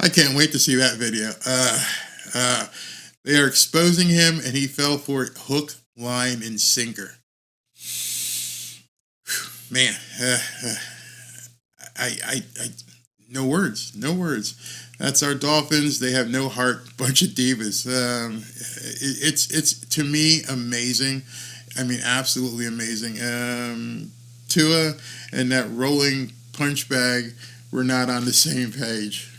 Speaker 1: I can't wait to see that video. They are exposing him, and he fell for it hook, line, and sinker. Man, no words. That's our Dolphins. They have no heart. Bunch of divas. It's to me amazing. I mean, absolutely amazing. Tua and that rolling punch bag were not on the same page.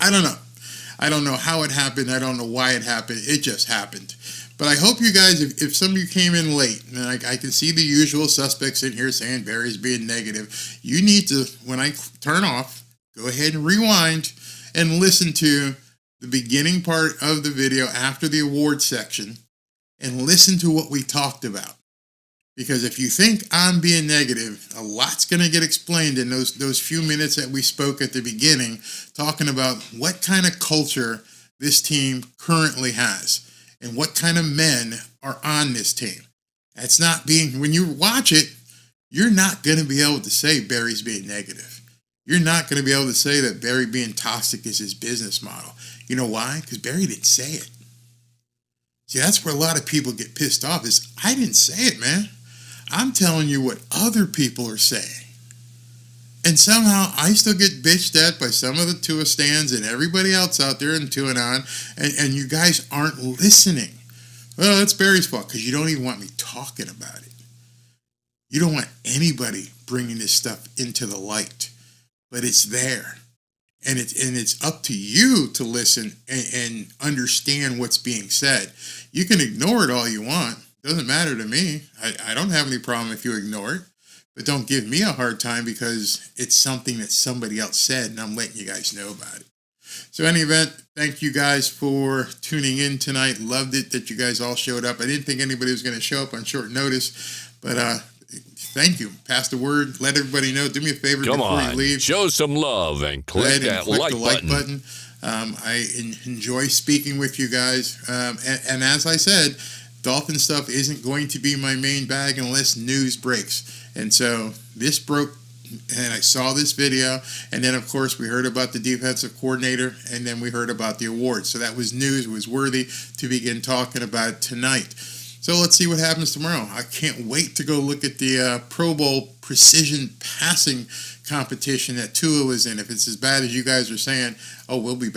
Speaker 1: I don't know. I don't know how it happened. I don't know why it happened. It just happened. But I hope you guys, if some of you came in late, and I can see the usual suspects in here saying Barry's being negative, you need to, when I turn off, go ahead and rewind and listen to the beginning part of the video after the award section and listen to what we talked about. Because if you think I'm being negative, a lot's going to get explained in those few minutes that we spoke at the beginning, talking about what kind of culture this team currently has and what kind of men are on this team. That's not being, when you watch it, you're not going to be able to say Barry's being negative. You're not going to be able to say that Barry being toxic is his business model. You know why? Because Barry didn't say it. See, that's where a lot of people get pissed off is, I didn't say it, man. I'm telling you what other people are saying. And somehow I still get bitched at by some of the Tua stands and everybody else out there and Tua on, and you guys aren't listening. Well, it's Barry's fault because you don't even want me talking about it. You don't want anybody bringing this stuff into the light, but it's there. And it's up to you to listen and understand what's being said. You can ignore it all you want. Doesn't matter to me. I don't have any problem if you ignore it. But don't give me a hard time because it's something that somebody else said and I'm letting you guys know about it. So in any event, thank you guys for tuning in tonight. Loved it that you guys all showed up. I didn't think anybody was going to show up on short notice, but thank you. Pass the word. Let everybody know. Do me a favor before you leave.
Speaker 5: Show some love and click that like button.
Speaker 1: I enjoy speaking with you guys. And as I said, Dolphin stuff isn't going to be my main bag unless news breaks. And so this broke, and I saw this video, and then of course we heard about the defensive coordinator, and then we heard about the awards. So that was news, was worthy to begin talking about tonight. So let's see what happens tomorrow. I can't wait to go look at the Pro Bowl precision passing competition that Tua was in. If it's as bad as you guys are saying, oh, we'll be back.